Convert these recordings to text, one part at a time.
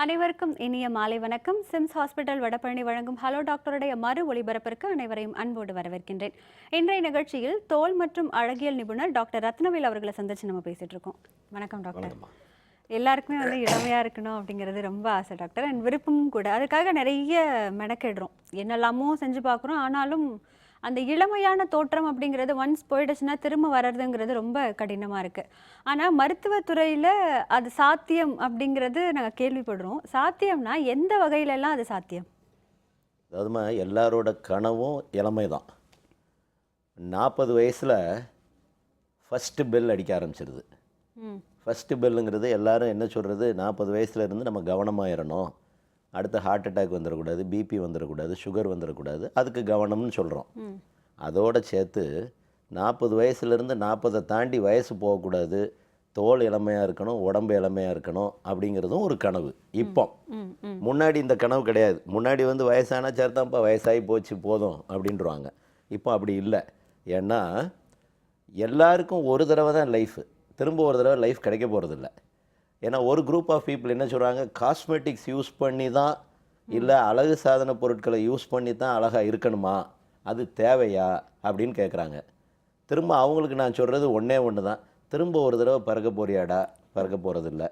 அனைவருக்கும் இனிய மாலை வணக்கம். சிம்ஸ் ஹாஸ்பிட்டல் வடபழனி வழங்கும் ஹலோ டாக்டருடைய மறு ஒளிபரப்பிற்கு அனைவரையும் அன்போடு வரவேற்கின்றேன். இன்றைய நிகழ்ச்சியில் தோல் மற்றும் அழகியல் நிபுணர் டாக்டர் ரத்னவேல் அவர்களை சந்திச்சு நம்ம பேசிட்டு இருக்கோம். வணக்கம் டாக்டர். எல்லாருக்குமே இளமையா இருக்கணும் அப்படிங்கிறது ரொம்ப ஆசை டாக்டர், அண்ட் விருப்பமும் கூட. அதுக்காக நிறைய மெனக்கெடுறோம், என்னெல்லாமோ செஞ்சு பார்க்குறோம். ஆனாலும் அந்த இளமையான தோற்றம் அப்படிங்கிறது ஒன்ஸ் போயிடுச்சுன்னா திரும்ப வர்றதுங்கிறது ரொம்ப கடினமாக இருக்குது. ஆனால் மருத்துவத்துறையில் அது சாத்தியம் அப்படிங்கிறது நாங்கள் கேள்விப்படுறோம். சாத்தியம்னா எந்த வகையிலெல்லாம் அது சாத்தியம்? அதாவதுமா எல்லாரோட கனவும் இளமை தான். 40 வயசில் ஃபஸ்ட்டு பெல் அடிக்க ஆரம்பிச்சிருது. ஃபஸ்ட்டு பெல்லுங்கிறது எல்லாரும் என்ன சொல்கிறது, 40 வயசுல இருந்து நம்ம கவனமாயிடணும், அடுத்து ஹார்ட் அட்டாக் வந்துடக்கூடாது, பிபி வந்துடக்கூடாது, சுகர் வந்துடக்கூடாது, அதுக்கு கவனம்னு சொல்கிறோம். அதோடு சேர்த்து 40 வயசுலேருந்து 40 தாண்டி வயசு போகக்கூடாது, தோல் இளமையாக இருக்கணும், உடம்பு இளமையாக இருக்கணும் அப்படிங்கிறதும் ஒரு கனவு. இப்போ முன்னாடி இந்த கனவு கிடையாது. முன்னாடி வயசானா சேர்த்தான்ப்பா வயசாகி போச்சு போதும் அப்படின்றாங்க. இப்போ அப்படி இல்லை. ஏன்னா எல்லாருக்கும் ஒரு தடவை தான் லைஃபு, திரும்ப ஒரு தடவை லைஃப் கிடைக்க போகிறதில்ல. ஏன்னா ஒரு குரூப் ஆஃப் பீப்புள் என்ன சொல்கிறாங்க, காஸ்மெட்டிக்ஸ் யூஸ் பண்ணி தான், இல்லை அழகு சாதன பொருட்களை யூஸ் பண்ணி தான் அழகாக இருக்கணுமா, அது தேவையா அப்படின்னு கேட்குறாங்க. திரும்ப அவங்களுக்கு நான் சொல்கிறது ஒன்றே ஒன்று தான், திரும்ப ஒரு தடவை பறக்க போறியாடா, பறக்க போகிறதில்ல.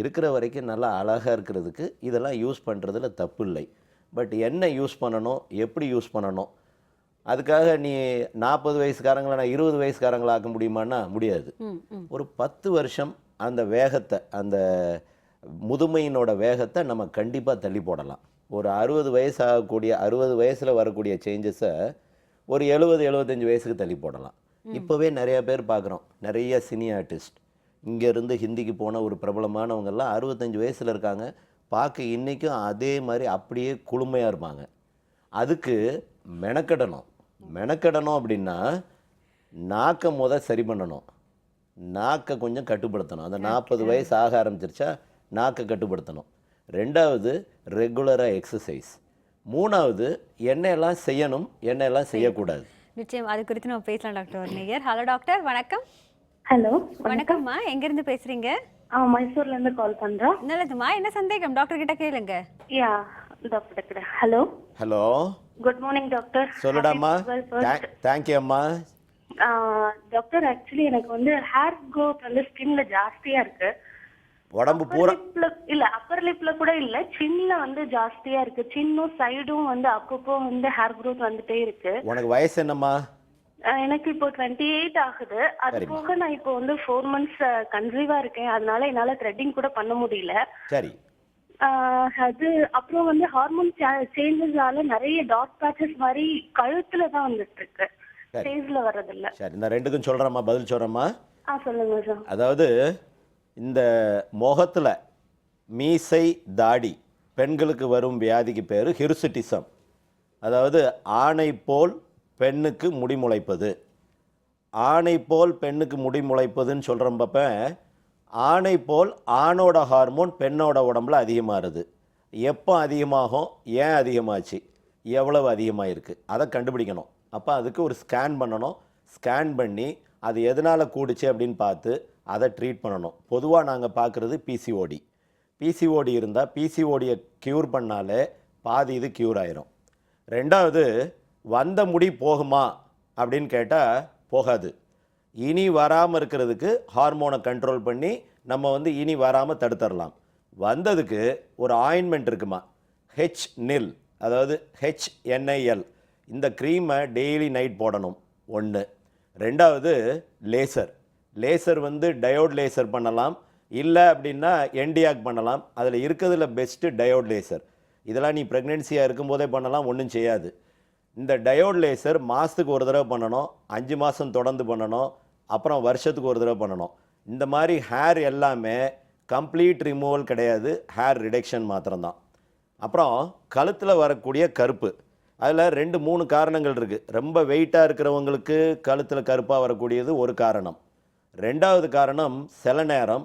இருக்கிற வரைக்கும் நல்லா அழகாக இருக்கிறதுக்கு இதெல்லாம் யூஸ் பண்ணுறதுல தப்பு இல்லை. பட் என்ன யூஸ் பண்ணணும், எப்படி யூஸ் பண்ணணும், அதுக்காக நீ 40 வயசுக்காரங்களை நான் 20 வயசுக்காரங்களை ஆக்க முடியுமான்னா முடியாது. ஒரு 10 வருஷம் அந்த வேகத்தை, அந்த முதுமையினோட வேகத்தை நம்ம கண்டிப்பாக தள்ளி போடலாம். ஒரு 60 வயசு ஆகக்கூடிய, 60 வயசில் வரக்கூடிய சேஞ்சஸை ஒரு 70-75 வயசுக்கு தள்ளி போடலாம். இப்போவே நிறைய பேர் பார்க்குறோம், நிறைய சினி ஆர்டிஸ்ட் இங்கேருந்து ஹிந்திக்கு போன ஒரு பிரபலமானவங்கெல்லாம் 65 வயசில் இருக்காங்க. பார்க்க இன்றைக்கும் அதே மாதிரி அப்படியே குளுமையாக இருப்பாங்க. அதுக்கு மெனக்கடணும் அப்படின்னா நாக்கை சரி பண்ணணும், நாக்கை கொஞ்சம் கட்டுப்படுத்தணும். அந்த 40 வயசு ஆக ஆரம்பிச்சிருச்சா நாக்கை கட்டுப்படுத்தணும். 2வது ரெகுலராக எக்ஸசைஸ். 3வது என்னெல்லாம் செய்யணும், என்னெல்லாம் செய்யக்கூடாது. நிச்சயம் அது குறித்து நம்ம பேசலாம் டாக்டர். நேயர் ஹலோ டாக்டர் வணக்கம். ஹலோ வணக்கம்மா, எங்கேருந்து பேசுகிறீங்க? மைசூர்லேருந்து கால் பண்ணுறோம். நல்லதுமா, என்ன சந்தேகம் டாக்டர் கிட்ட கேளுங்க. Yeah doctor. Hello hello, good morning doctor. சொல்லுடாம்மா. தேங்க்யூ அம்மா. டாக்டர் ஆக்சுவலி எனக்கு ஹேர் க்ரோத் ஸ்கின்ல ஜாஸ்தியா இருக்கு. உடம்பு பூரா இல்ல, அப்பர் லிப்ல கூட இல்ல, சின்ல ஜாஸ்தியா இருக்கு. சின்னும் சைடும் அப்பப்போ ஹேர் க்ரோத் வந்துட்டே இருக்கு. உனக்கு வயசு என்னம்மா? எனக்கு இப்போ 28 ஆகுது. அது போக நான் இப்போ 4 months கன்சீவா இருக்கேன். அதனால என்னால த்ரெட்டிங் கூட பண்ண முடியல. சரி. அது அப்புறம் ஹார்மோன் சேஞ்சஸால நிறைய டாட் பேச்சஸ் மாதிரி கழுத்துல தான் வந்துட்டு இருக்கு, ஃபேஸ்ல வர்றதில்ல. சரி, இந்த ரெண்டுக்கும் சொல்கிறேம்மா, பதில் சொல்கிறேம்மா. சொல்லுங்க சார். அதாவது இந்த முகத்தில் மீசை தாடி பெண்களுக்கு வரும் வியாதிக்கு பேர் ஹிருசிட்டிசம். அதாவது ஆணை போல் பெண்ணுக்கு முடி முளைப்பது. ஆணை போல் பெண்ணுக்கு முடி முளைப்பதுன்னு சொல்கிறப்ப ஆணை போல் ஆணோட ஹார்மோன் பெண்ணோட உடம்புல அதிகமாகுது. எப்போ அதிகமாகும், ஏன் அதிகமாச்சு, எவ்வளவு அதிகமாக இருக்குது, அதை கண்டுபிடிக்கணும். அப்போ அதுக்கு ஒரு ஸ்கேன் பண்ணணும். ஸ்கேன் பண்ணி அது எதனால் கூடுச்சு அப்படின்னு பார்த்து அதை ட்ரீட் பண்ணணும். பொதுவாக நாங்கள் பார்க்குறது பிசிஓடி இருந்தால் பிசிஓடியை க்யூர் பண்ணாலே பாதி இது க்யூர் ஆயிரும். 2வது வந்த முடி போகுமா அப்படின்னு கேட்டால் போகாது. இனி வராமல் இருக்கிறதுக்கு ஹார்மோனை கண்ட்ரோல் பண்ணி நம்ம இனி வராமல் தடுத்துடலாம். வந்ததுக்கு ஒரு ஆயின்மெண்ட் இருக்குமா, HNIL, அதாவது HNIL. இந்த க்ரீமை டெய்லி நைட் போடணும். 1. 2வது லேசர். டயோட் லேசர் பண்ணலாம், இல்லை அப்படின்னா என்டிஆக் பண்ணலாம். அதில் இருக்கிறதுல பெஸ்ட்டு டயோட் லேசர். இதெல்லாம் நீ ப்ரெக்னென்சியாக இருக்கும்போதே பண்ணலாம், ஒன்றும் செய்யாது. இந்த டயோட் லேசர் மாதத்துக்கு ஒரு தடவை பண்ணணும், 5 மாதம் தொடர்ந்து பண்ணணும், அப்புறம் வருஷத்துக்கு ஒரு தடவை பண்ணணும். இந்த மாதிரி ஹேர் எல்லாமே கம்ப்ளீட் ரிமூவல் கிடையாது, ஹேர் ரிடக்ஷன் மாத்திரம்தான். அப்புறம் கழுத்தில் வரக்கூடிய கருப்பு, அதில் 2-3 காரணங்கள் இருக்குது. ரொம்ப வெயிட்டாக இருக்கிறவங்களுக்கு கழுத்தில் கருப்பாக வரக்கூடியது ஒரு காரணம். ரெண்டாவது காரணம் சில நேரம்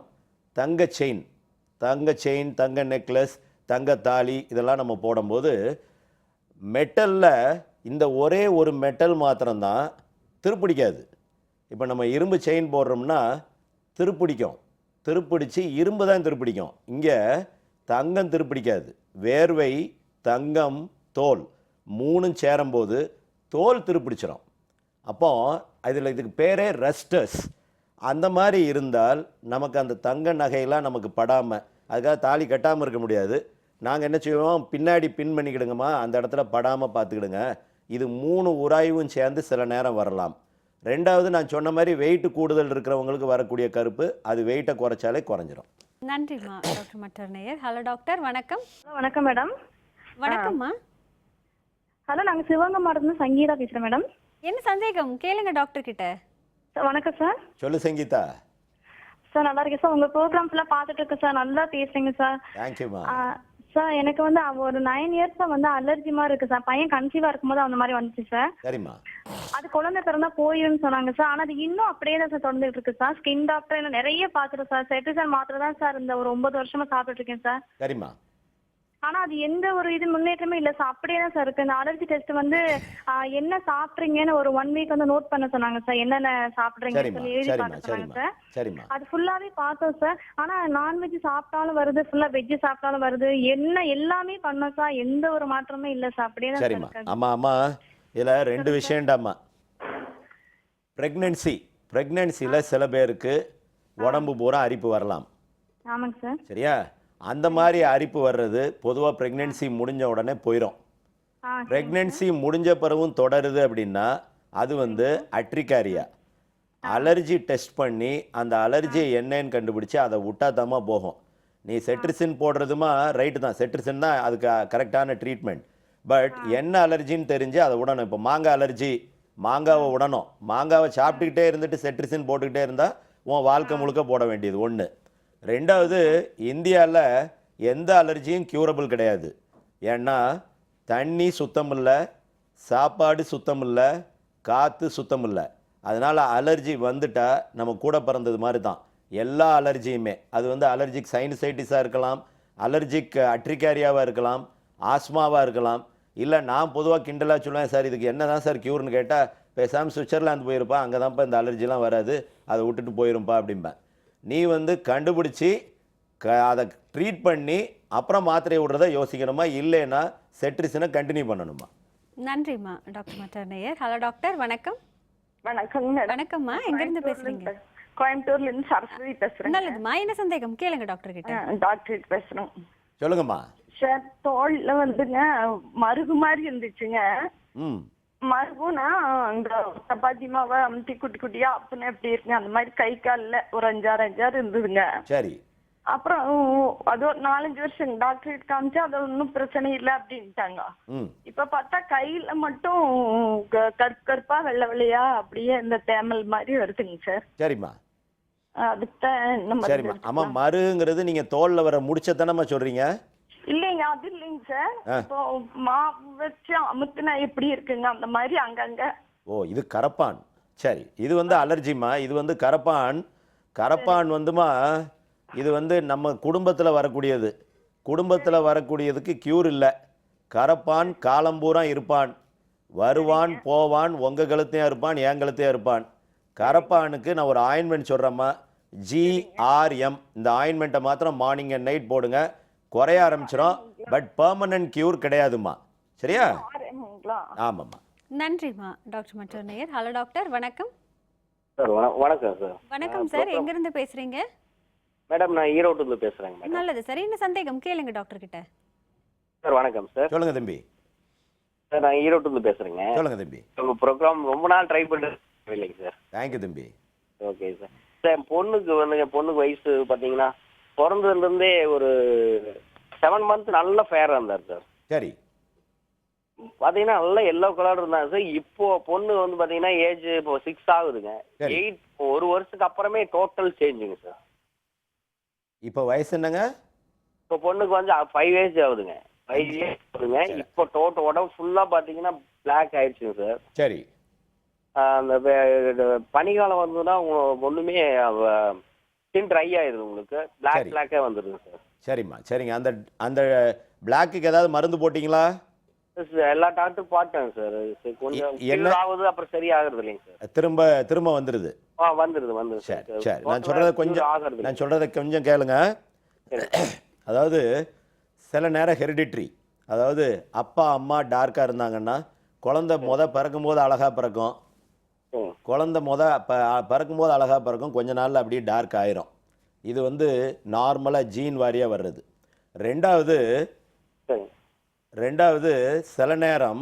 தங்க செயின் தங்க நெக்லஸ் தங்க தாலி இதெல்லாம் நம்ம போடும்போது மெட்டலில் இந்த ஒரே ஒரு மெட்டல் மாத்திரம்தான் திருப்பிடிக்காது. இப்போ நம்ம இரும்பு செயின் போடுறோம்னா திருப்பிடிச்சு இரும்பு தான் திருப்பிடிக்கும். இங்கே தங்கம் திருப்பிடிக்காது. வேர்வை, தங்கம், தோல் மூணும் சேரும்போது தோல் திருப்பிடிச்சிடும். அப்போ அதில் இதுக்கு பேரே ரஸ்டர்ஸ். அந்த மாதிரி இருந்தால் நமக்கு அந்த தங்க நகையெல்லாம் நமக்கு படாமல், அதுக்காக தாலி கட்டாமல் இருக்க முடியாது. நாங்கள் என்ன செய்வோம், பின்னாடி பின் பண்ணிக்கிடுங்கம்மா, அந்த இடத்துல படாமல் பார்த்துக்கிடுங்க. இது 3 உராய்வும் சேர்ந்து சில நேரம் வரலாம். ரெண்டாவது நான் சொன்ன மாதிரி வெயிட் கூடுதல் இருக்கிறவங்களுக்கு வரக்கூடிய கருப்பு, அது வெயிட்டை குறைச்சாலே குறைஞ்சிரும். நன்றிம்மா டாக்டர். மற்றொரு நேயர். ஹலோ டாக்டர், வணக்கம். வணக்கம் மேடம். வணக்கம்மா. ஹலோ, நாங்க சிவகங்கையிலிருந்து சங்கீதா பேசுறேன் மேடம். என்ன சந்தேகம் கேளுங்க டாக்டர் கிட்ட. வணக்கம் சார். சொல்லு சங்கீதா. சார் நல்லா இருக்கேன் சார். உங்க ப்ரோக்ராம்ஸ் எல்லாம் பார்த்துட்டு இருக்கேன் சார். நல்லா பேசுறீங்க சார். தேங்க்யூமா. சார் எனக்கு வந்து ஒரு 9 இயர்ஸா வந்து அலர்ஜி மாதிரி இருக்கு சார். பையன் கன்சீவா இருக்கும்போது அந்த மாதிரி வந்துச்சு சார். சரிம்மா. அது குழந்தை பிறந்தா போயிருன்னு சொன்னாங்க சார். ஆனா அது இன்னும் அப்படியே தான் சார் தொடர்ந்துட்டு இருக்கு சார். ஸ்கின் டாக்டர் என்ன நிறைய பாத்துறேன் சார். செட்ரிசன் மாத்திரை தான் சார் இந்த ஒரு 9 வருஷமா சாப்பிட்டு இருக்கேன் சார். சரிம்மா. ஆனா அது எந்த ஒரு இது முன்னேற்றமே இல்ல சார். அப்படியே தான் சார் இருக்கு. இந்த அலர்ஜி டெஸ்ட் வந்து என்ன சாப்பிட்றீங்கன்னு ஒரு 1 வீக் வந்து நோட் பண்ண சொன்னாங்க சார். என்னென்ன சாப்பிட்றீங்கன்னு சொல்லி எழுதி பார்க்க சொன்னாங்க சார். சரிம்மா. அது ஃபுல்லாவே பார்த்தோம் சார். ஆனா நான்வெஜ் சாப்பிட்டாலும் வருது, ஃபுல்லா வெஜ் சாப்பிட்டாலும் வருது. என்ன எல்லாமே பண்ணோம் சார். எந்த ஒரு மாற்றமே இல்ல சார். அப்படியே தான் சரிம்மா. இருக்கு. அம்மா இதுல 2 விஷயம்டாம்மா. பிரெக்னன்சியில் சில பேருக்கு உடம்பு பூரா அரிப்பு வரலாம். ஆமாங்க சார். சரியா? அந்த மாதிரி அரிப்பு வர்றது பொதுவாக ப்ரெக்னென்சி முடிஞ்ச உடனே போயிடும். ப்ரெக்னென்சி முடிஞ்ச பிறகும் தொடருது அப்படின்னா அது வந்து அட்ரிகாரியா. அலர்ஜி டெஸ்ட் பண்ணி அந்த அலர்ஜியை என்னன்னு கண்டுபிடிச்சி அதை விட்டாதாம்மா போகும். நீ செட்ரிசின் போடுறதுமா ரைட்டு தான், செட்ரிசின் தான் அதுக்கு கரெக்டான ட்ரீட்மெண்ட். பட் என்ன அலர்ஜின்னு தெரிஞ்சு அதை விடணும். இப்போ மாங்காய் அலர்ஜி, மாங்காவை விடணும். மாங்காவை சாப்பிட்டுக்கிட்டே இருந்துட்டு செட்ரிசின் போட்டுக்கிட்டே இருந்தால் உன் வாழ்க்கை முழுக்க போட வேண்டியது ஒன்று. ரெண்டாவது, இந்தியாவில் எந்த அலர்ஜியும் க்யூரபிள் கிடையாது. ஏன்னா தண்ணி சுத்தம் இல்லை, சாப்பாடு சுத்தம் இல்லை, காற்று சுத்தம் இல்லை. அதனால் அலர்ஜி வந்துட்டால் நம்ம கூட பிறந்தது மாதிரி தான் எல்லா அலர்ஜியுமே. அது வந்து அலர்ஜிக் சைனசைட்டிஸாக இருக்கலாம், அலர்ஜிக் அட்ரிகாரியாவாக இருக்கலாம், ஆஸ்மாவாக இருக்கலாம். இல்லை நான் பொதுவாக கிண்டலாக சொல்லுவேன், சார் இதுக்கு என்ன தான் சார் க்யூர்னு கேட்டால் பேசாமல் சுவிட்சர்லாந்து போயிருப்பா, அங்கே தான்ப்பா இந்த அலர்ஜிலாம் வராது, அதை விட்டுட்டு போயிருப்பா அப்படிம்பேன். நீ வந்து கண்டுபிடிச்சி அதை ட்ரீட் பண்ணி அப்புறம் மாத்திரை விடுறத யோசிக்கணுமா, இல்லைன்னா செட்ரிசினை கண்டினியூ பண்ணணுமா? நன்றிம்மா டாக்டர். மற்றொரு நேயர். ஹலோ டாக்டர், வணக்கம். வணக்கம் மேடம். வணக்கம்மா, எங்க இருந்து பேசுறீங்க? கோயம்புத்தூர்ல இருந்து சரஸ்வதி பேசுறேன். நல்லதுமா, என்ன சந்தேகம் கேளுங்க டாக்டர் கிட்ட. டாக்டர் பேசுறோம். சொல்லுங்கம்மா. சார், தோல்ல வந்துங்க மருகு மாதிரி இருந்துச்சுங்க. மருகுனா இந்த சப்பாத்தி மாவை அமுத்தி குட்டி குட்டியா அப்பன்னு எப்படி இருக்குங்க அந்த மாதிரி கை காலில் ஒரு 5-6 இருந்ததுங்க. சரி. அப்புறம் அது ஒரு 4-5 வருஷம் டாக்டர் காமிச்சு அது ஒன்றும் பிரச்சனை இல்லை அப்படின்ட்டாங்க. இப்ப பார்த்தா கையில மட்டும் கருப்பா வெள்ளை வெள்ளையா அப்படியே இந்த தேமல் மாதிரி வருதுங்க சார். சரிம்மா. அதுக்கு சரிம்மா. ஆமா, மருங்கிறது நீங்க தோல்ல வர முடிச்சதானம்மா சொல்றீங்க? இல்லைங்க, அது இல்லைங்க சார். இப்போ மாவு வச்சு அமுத்துனா எப்படி இருக்குங்க அந்த மாதிரி அங்கங்க. ஓ, இது கரப்பான். சரி, இது வந்து அலர்ஜிமா. இது வந்து கரப்பான் வந்துமா, இது வந்து நம்ம குடும்பத்தில் வரக்கூடியது. குடும்பத்தில் வரக்கூடியதுக்கு க்யூர் இல்லை. கரப்பான் காலம்பூரா இருப்பான், வருவான் போவான், உங்கள் கழுத்தையும் இருப்பான், என் கழுத்தையும் இருப்பான். கரப்பானுக்கு நான் ஒரு ஆயின்மெண்ட் சொல்கிறேம்மா, GRM. இந்த ஆயின்மெண்ட்டை மாத்திரம் மார்னிங் அண்ட் நைட் போடுங்க, குறைய ஆரம்பிச்சிடும். பட் பெர்மனன்ட் கியூர் கிடையாதுமா. சரியா? ஆமாம்மா. நன்றிம்மா டாக்டர். மற்றொரு நேயர். ஹலோ டாக்டர், வணக்கம். சார் வணக்கம் சார். வணக்கம் சார், எங்க இருந்து பேசுறீங்க? மேடம், நான் ஈரோட்டிலிருந்து பேசுறேங்க மேடம். நல்லது சார், என்ன சந்தேகம் கேளுங்க டாக்டர் கிட்ட. சார் வணக்கம் சார். சொல்லுங்க தம்பி. சார், நான் ஈரோட்டிலிருந்து பேசுறேங்க. சொல்லுங்க தம்பி. உங்க ப்ரோக்ராம் ரொம்ப நாள் ட்ரை பண்ணிட்டு இல்லைங்க சார். தேங்க்யூ தம்பி. Okay sir. சார், பொண்ணுக்கு வயசு பார்த்தீங்கன்னா பிறந்ததுலேருந்தே ஒரு 7 மந்த் நல்ல ஃபேராக இருந்தார் சார். சரி. பார்த்தீங்கன்னா நல்ல எல்லோ கலர் இருந்தாங்க சார். இப்போ பொண்ணு வந்து பார்த்தீங்கன்னா ஏஜ் இப்போ 6 ஆகுதுங்க. 8 1 வருஷத்துக்கு அப்புறமே டோட்டல் சேஞ்சுங்க சார். இப்போ வயசு என்னங்க? இப்போ பொண்ணுக்கு வந்து 5 ஏஜ் ஆகுதுங்க. 5 ஏஜ் ஆகுதுங்க. இப்போ டோட்டல் உடம்பு ஃபுல்லாக பார்த்தீங்கன்னா பிளாக் ஆயிடுச்சுங்க சார். சரி. அந்த பனிக்காலம் வந்ததுன்னா ஒண்ணுமே ஸ்கின் ட்ரை ஆயிடுது, உங்களுக்கு சரி. பிளாக்கே வந்துடுது சார். சரிம்மா, சரிங்க. அந்த அந்த பிளாக்குக்கு ஏதாவது மருந்து போட்டிங்களா? எல்லா டாக்டரும் பார்த்தேன் சார். கொஞ்சம் என்ன ஆகுது, அப்புறம் சரியாகிறது இல்லைங்க சார். திரும்ப திரும்ப வந்துடுது. வந்துருது சரி சார். சரி, நான் சொல்கிறத கொஞ்சம் கேளுங்க. அதாவது சில நேரம் ஹெரிடிட்ரி, அதாவது அப்பா அம்மா டார்க்காக இருந்தாங்கன்னா குழந்தை பிறக்கும் போது அழகாக பிறக்கும், குழந்தை பிறக்கும் போது அழகாக பிறக்கும், கொஞ்ச நாளில் அப்படியே டார்க் ஆயிரும். இது வந்து நார்மலாக ஜீன் வாரியாக வர்றது. ரெண்டாவது சில நேரம்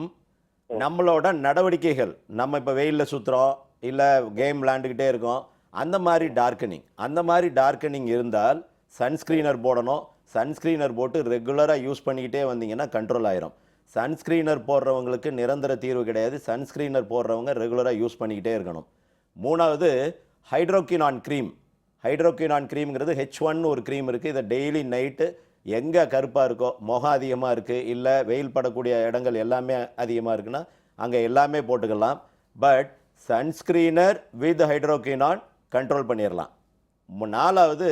நம்மளோட நடவடிக்கைகள், நம்ம இப்போ வெயிலில் சுற்றுறோம் இல்லை கேம் விளாண்டுக்கிட்டே இருக்கோம், அந்த மாதிரி டார்க்கனிங் இருந்தால் சன்ஸ்க்ரீனர் போடணும். சன்ஸ்க்ரீனர் போட்டு ரெகுலராக யூஸ் பண்ணிக்கிட்டே வந்தீங்கன்னா கண்ட்ரோல் ஆயிரும். சன்ஸ்க்ரீனர் போடுறவங்களுக்கு நிரந்தர தீர்வு கிடையாது. சன்ஸ்க்ரீனர் போடுறவங்க ரெகுலராக யூஸ் பண்ணிக்கிட்டே இருக்கணும். மூணாவது ஹைட்ரோக்வினான் க்ரீம்ங்கிறது H1 ஒரு க்ரீம் இருக்குது. இதை டெய்லி நைட்டு எங்கே கருப்பாக இருக்கோ, முகம் அதிகமாக இருக்குது இல்லை வெயில் படக்கூடிய இடங்கள் எல்லாமே அதிகமாக இருக்குன்னா அங்கே எல்லாமே போட்டுக்கலாம். பட் சன்ஸ்க்ரீனர் வித் ஹைட்ரோக்வினான் கண்ட்ரோல் பண்ணிடலாம். நாலாவது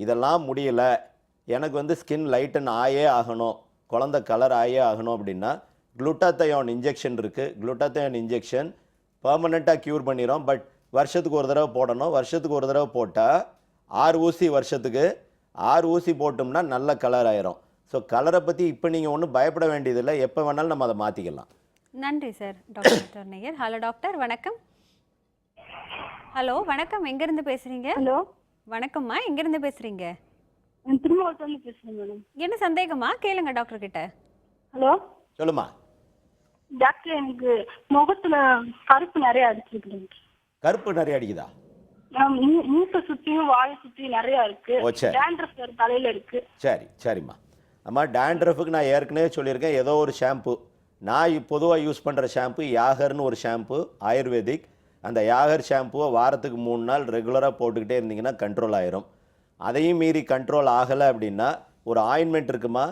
இதெல்லாம் முடியல, எனக்கு வந்து ஸ்கின் லைட்டன் ஆயே ஆகணும், குழந்தை கலர் ஆயே ஆகணும் அப்படின்னா குளுட்டாத்தயோன் இன்ஜெக்ஷன் இருக்குது. குளுட்டாத்தயோன் இன்ஜெக்ஷன் பர்மனெண்ட்டாக க்யூர் பண்ணிடும். பட் வருஷத்துக்கு ஒரு தடவை போடணும். வருஷத்துக்கு ஒரு தடவை போட்டால் 6 ஊசி, வருஷத்துக்கு 6 ஊசி போட்டோம்னா நல்ல கலர் ஆயிரும். ஸோ கலரை பற்றி இப்போ நீங்கள் ஒன்றும் பயப்பட வேண்டியதில்லை, எப்போ வேணாலும் நம்ம அதை மாற்றிக்கலாம். நன்றி சார். டாக்டர் நேயர். ஹலோ டாக்டர், வணக்கம். ஹலோ வணக்கம், எங்கேருந்து பேசுகிறீங்க? ஹலோ வணக்கம்மா, எங்கேருந்து பேசுகிறீங்க? திருமாவளத்துலேருந்து பேசுறேன் மேடம். என்ன சந்தேகமா கேளுங்க டாக்டர் கிட்ட. ஹலோ சொல்லுமா. டாக்டர், எனக்கு முகத்துல கருப்பு நிறைய அடிச்சிருக்கு. கருப்பு நிறைய அடிக்குதா? மூட்டை சுத்தியும் வாயை சுத்தியும் நிறைய இருக்கு. ஓ சரி, டேண்ட்ரஃப் தலையில இருக்கு. சரிம்மா. அம்மா, டேண்ட்ரஃபுக்கு நான் ஏற்கனவே சொல்லியிருக்கேன், ஏதோ ஒரு ஷாம்பு. நான் பொதுவாக யூஸ் பண்ணுற ஷாம்பு யாகர்னு ஒரு ஷாம்பு, ஆயுர்வேதிக். அந்த யாகர் ஷாம்புவை வாரத்துக்கு 3 நாள் ரெகுலராக போட்டுக்கிட்டே இருந்தீங்கன்னா கண்ட்ரோல் ஆயிரும். அதையும் மீறி கண்ட்ரோல் ஆகலை அப்படின்னா ஒரு ஆயின்மெண்ட் இருக்குமா,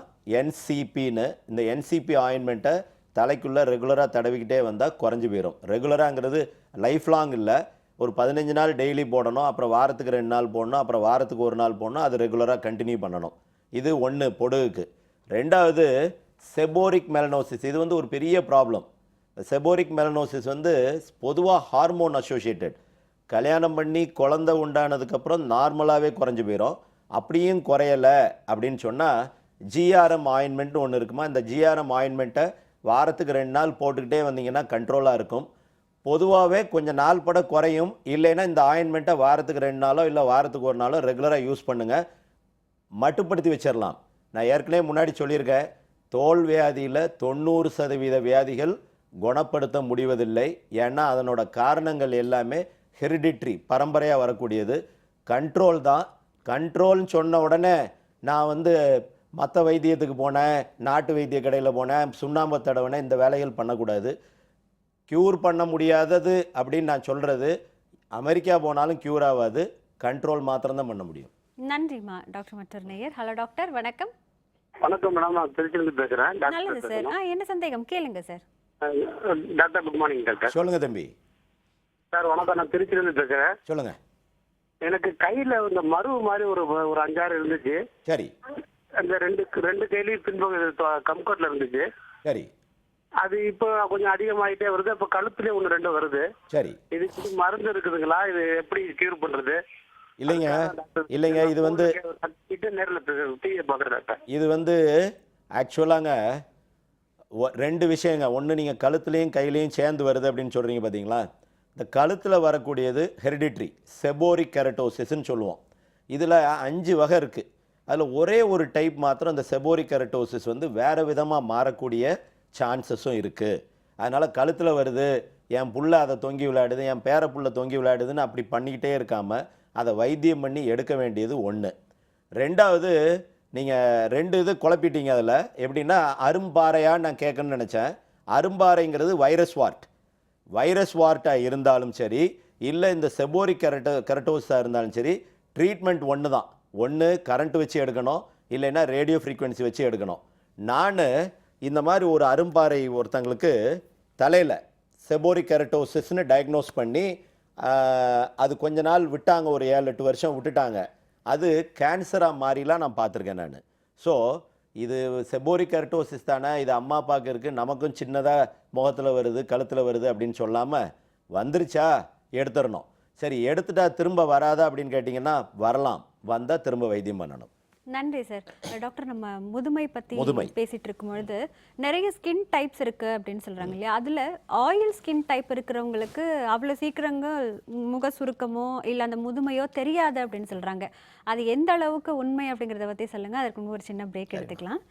NCPன்னு. இந்த NCP ஆயின்மெண்ட்டை தலைக்குள்ளே ரெகுலராக தடவிக்கிட்டே வந்தால் குறைஞ்சி போயிடும். ரெகுலராங்கிறது லைஃப் லாங் இல்லை, ஒரு 15 நாள் டெய்லி போடணும், அப்புறம் வாரத்துக்கு 2 நாள் போடணும், அப்புறம் வாரத்துக்கு 1 நாள் போடணும். அது ரெகுலராக கண்டினியூ பண்ணணும். இது ஒன்று பொடுகுக்கு. ரெண்டாவது செபோரிக் மெலனோசிஸ். இது வந்து ஒரு பெரிய ப்ராப்ளம். செபோரிக் மெலனோசிஸ் வந்து பொதுவாக ஹார்மோன் அசோசியேட்டட். கல்யாணம் பண்ணி குழந்தை உண்டானதுக்கப்புறம் நார்மலாகவே குறைஞ்சி போயிடும். அப்படியும் குறையலை அப்படின்னு சொன்னால் GRM ஆயின்மெண்ட்னு ஒன்று இருக்குமா, இந்த GRM ஆயின்மெண்ட்டை வாரத்துக்கு 2 நாள் போட்டுக்கிட்டே வந்தீங்கன்னா கண்ட்ரோலாக இருக்கும். பொதுவாகவே கொஞ்சம் நாள் பட குறையும். இல்லைன்னா இந்த ஆயின்மெண்ட்டை வாரத்துக்கு 2 நாளோ இல்லை வாரத்துக்கு 1 நாளோ ரெகுலராக யூஸ் பண்ணுங்கள், மட்டுப்படுத்தி வச்சிடலாம். நான் ஏற்கனவே முன்னாடி சொல்லியிருக்கேன், தோல் வியாதியில் 90% வியாதிகள் குணப்படுத்த முடிவதில்லை. ஏன்னா அதனோட காரணங்கள் எல்லாமே ஹெரிடிட்ரி, பரம்பரையாக வரக்கூடியது. கண்ட்ரோல் தான். கண்ட்ரோல்னு சொன்ன உடனே நான் வந்து மற்ற வைத்தியத்துக்கு போனேன், நாட்டு வைத்திய கடையில் போனேன், சுண்ணாம்பு தடவினேன், இந்த வேலைகள் பண்ணக்கூடாது. க்யூர் பண்ண முடியாதது அப்படின்னு நான் சொல்கிறது, அமெரிக்கா போனாலும் க்யூர் ஆகாது, கண்ட்ரோல் மாத்திரம்தான் பண்ண முடியும். நன்றிம்மா டாக்டர் மற்றொரு நேயர். ஹலோ டாக்டர், வணக்கம். வணக்கம் மேடம், நான் திருச்சியிலிருந்து பேசுறேன். நல்லது சார். என்ன சந்தேகம் கேளுங்க sir. Doctor good morning doctor. சொல்லுங்க தம்பி. சார் வணக்கம், நான் திருச்சியிலிருந்து பேசுறேன். சொல்லுங்க. எனக்கு கையில இந்த மருவு மாதிரி ஒரு 5-6 இருந்துச்சு. சரி. அந்த ரெண்டு கையிலையும் பின்பக்கம் கம்கோட்ல இருந்துச்சு. சரி. அது இப்போ கொஞ்சம் அதிகமாயிட்டே வருது. இப்போ கழுத்துலயே 1-2 வருது. சரி. இதுக்கு மருந்து இருக்குதுங்களா? இது எப்படி கியூர் பண்றது? இல்லைங்க, இது வந்து நேரில் இது வந்து ஆக்சுவலாங்க 2 விஷயங்க. ஒன்று, நீங்கள் கழுத்துலேயும் கையிலையும் சேர்ந்து வருது அப்படின்னு சொல்கிறீங்க பார்த்தீங்களா. இந்த கழுத்தில் வரக்கூடியது ஹெரிடிட்ரி செபோரிக் கெரட்டோசிஸ்ன்னு சொல்லுவோம். இதில் 5 வகை இருக்குது. அதில் ஒரே ஒரு டைப் மாத்திரம் இந்த செபோரிக் கெரட்டோசிஸ் வந்து வேறு விதமாக மாறக்கூடிய சான்சஸும் இருக்குது. அதனால் கழுத்தில் வருது, என் புள்ள அதை தொங்கி விளையாடுது, என் பேர புள்ள தொங்கி விளையாடுதுன்னு அப்படி பண்ணிக்கிட்டே இருக்காமல் அதை வைத்தியம் பண்ணி எடுக்க வேண்டியது ஒன்று. ரெண்டாவது, நீங்கள் 2 இது குழப்பிட்டீங்க. அதில் எப்படின்னா, அரும்பாறையாக நான் கேட்கணும்னு நினச்சேன். அரும்பாறைங்கிறது வைரஸ் வார்ட்டாக இருந்தாலும் சரி, இல்லை இந்த செபோரிக் கெரட்டோஸாக இருந்தாலும் சரி, ட்ரீட்மெண்ட் ஒன்று தான். ஒன்று கரண்ட் வச்சு எடுக்கணும், இல்லைன்னா ரேடியோ ஃப்ரீக்வன்சி வச்சு எடுக்கணும். நான் இந்த மாதிரி ஒரு அரும்பாறை ஒருத்தங்களுக்கு தலையில் செபோரிக் கெரட்டோசிஸ்னு டயக்னோஸ் பண்ணி அது கொஞ்ச நாள் விட்டாங்க, ஒரு 7-8 வருஷம் விட்டுட்டாங்க. அது கேன்சராக மாறிலாம் நான் பார்த்துருக்கேன் நான். ஸோ இது செபோரிக் கெரட்டோசிஸ் தானே, இது அம்மா அப்பாவுக்கு இருக்குது, நமக்கும் சின்னதாக முகத்தில் வருது கழுத்தில் வருது அப்படின்னு சொல்லாமல் வந்துருச்சா எடுத்துடணும். சரி, எடுத்துட்டா திரும்ப வராதா அப்படின்னு கேட்டிங்கன்னா வரலாம், வந்தால் திரும்ப வைத்தியம் பண்ணணும். நன்றி சார். டாக்டர், நம்ம முதுமை பற்றி பேசிட்டு இருக்கும் பொழுது நிறைய ஸ்கின் டைப்ஸ் இருக்கு அப்படின்னு சொல்றாங்க இல்லையா? அதில் ஆயில் ஸ்கின் டைப் இருக்கிறவங்களுக்கு அவ்வளோ சீக்கிரங்க முக சுருக்கமோ இல்லை அந்த முதுமையோ தெரியாது அப்படின்னு சொல்றாங்க. அது எந்த அளவுக்கு உண்மை அப்படிங்கிறத பற்றி சொல்லுங்க. அதற்கு முன்பு ஒரு சின்ன பிரேக் எடுத்துக்கலாம்.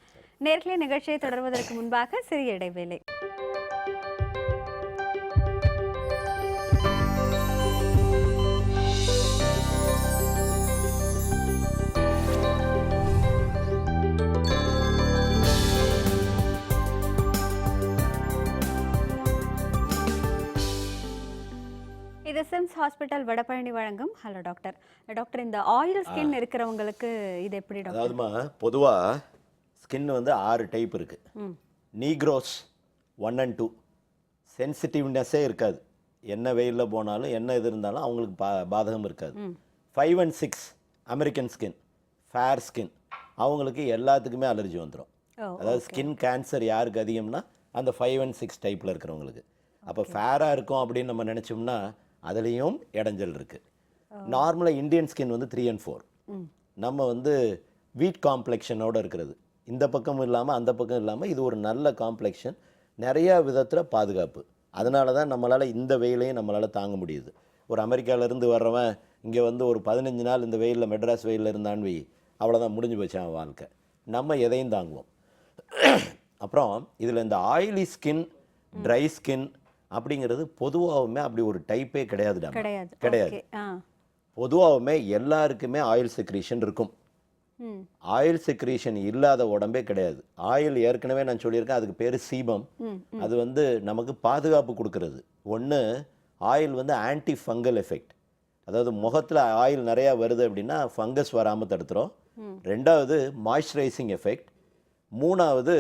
நேர்களே, நிகழ்ச்சியை தொடர்வதற்கு முன்பாக சிறிய இடைவேளை. இது சிம்ஸ் ஹாஸ்பிட்டல் வடபழனி வழங்கும் ஹலோ டாக்டர். டாக்டர், இந்த ஆயில் ஸ்கின் இருக்கிறவங்களுக்கு இது எப்படி டாக்டர்? அதாவதுமா பொதுவாக ஸ்கின் வந்து 6 டைப் இருக்குது. நீக்ரோஸ் 1 and 2 சென்சிட்டிவ்னஸே இருக்காது, என்ன வெயிலில் போனாலும் என்ன இது இருந்தாலும் அவங்களுக்கு பாதகம் இருக்காது. 5 and 6 American skin, fair skin, அவங்களுக்கு எல்லாத்துக்குமே அலர்ஜி வந்துடும். அதாவது ஸ்கின் கேன்சர் யாருக்கு அதிகம்னா அந்த 5 and 6 டைப்பில் இருக்கிறவங்களுக்கு. அப்போ ஃபேராக இருக்கும் அப்படின்னு நம்ம நினச்சோம்னா அதுலேயும் இடைஞ்சல் இருக்குது. நார்மலாக இந்தியன் ஸ்கின் வந்து 3 and 4. நம்ம வந்து வீட் காம்ப்ளெக்ஷனோடு இருக்கிறது, இந்த பக்கம் இல்லாமல் அந்த பக்கம் இல்லாமல் இது ஒரு நல்ல காம்ப்ளெக்ஷன், நிறையா விதத்தில் பாதுகாப்பு. அதனால தான் நம்மளால் இந்த வெயிலையும் நம்மளால் தாங்க முடியுது. ஒரு அமெரிக்காவிலேருந்து வர்றவன் இங்கே வந்து ஒரு 15 நாள் இந்த வெயிலில் மெட்ராஸ் வெயிலில் இருந்தான்னு வை, அவ்வளோதான், முடிஞ்சு போச்சு அவன் வாழ்க்கை. நம்ம எதையும் தாங்குவோம். அப்புறம் இதில் இந்த ஆயிலி ஸ்கின், ட்ரை ஸ்கின் அப்படிங்கிறது பொதுவாகவுமே அப்படி ஒரு டைப்பே கிடையாது. பொதுவாகவுமே எல்லாருக்குமே ஆயில் செக்ரீஷன் இருக்கும். ஆயில் செக்ரீஷன் இல்லாத உடம்பே கிடையாது. ஆயில் ஏற்கனவே நான் சொல்லியிருக்கேன், அதுக்கு பேர் சீபம். அது வந்து நமக்கு பாதுகாப்பு கொடுக்கறது. ஒன்று, ஆயில் வந்து ஆன்டி ஃபங்கல் எஃபெக்ட், அதாவது முகத்தில் ஆயில் நிறையா வருது அப்படின்னா ஃபங்கஸ் வராமல் தடுத்துரும். 2வது மாய்ஸ்சரைசிங் எஃபெக்ட். 3வது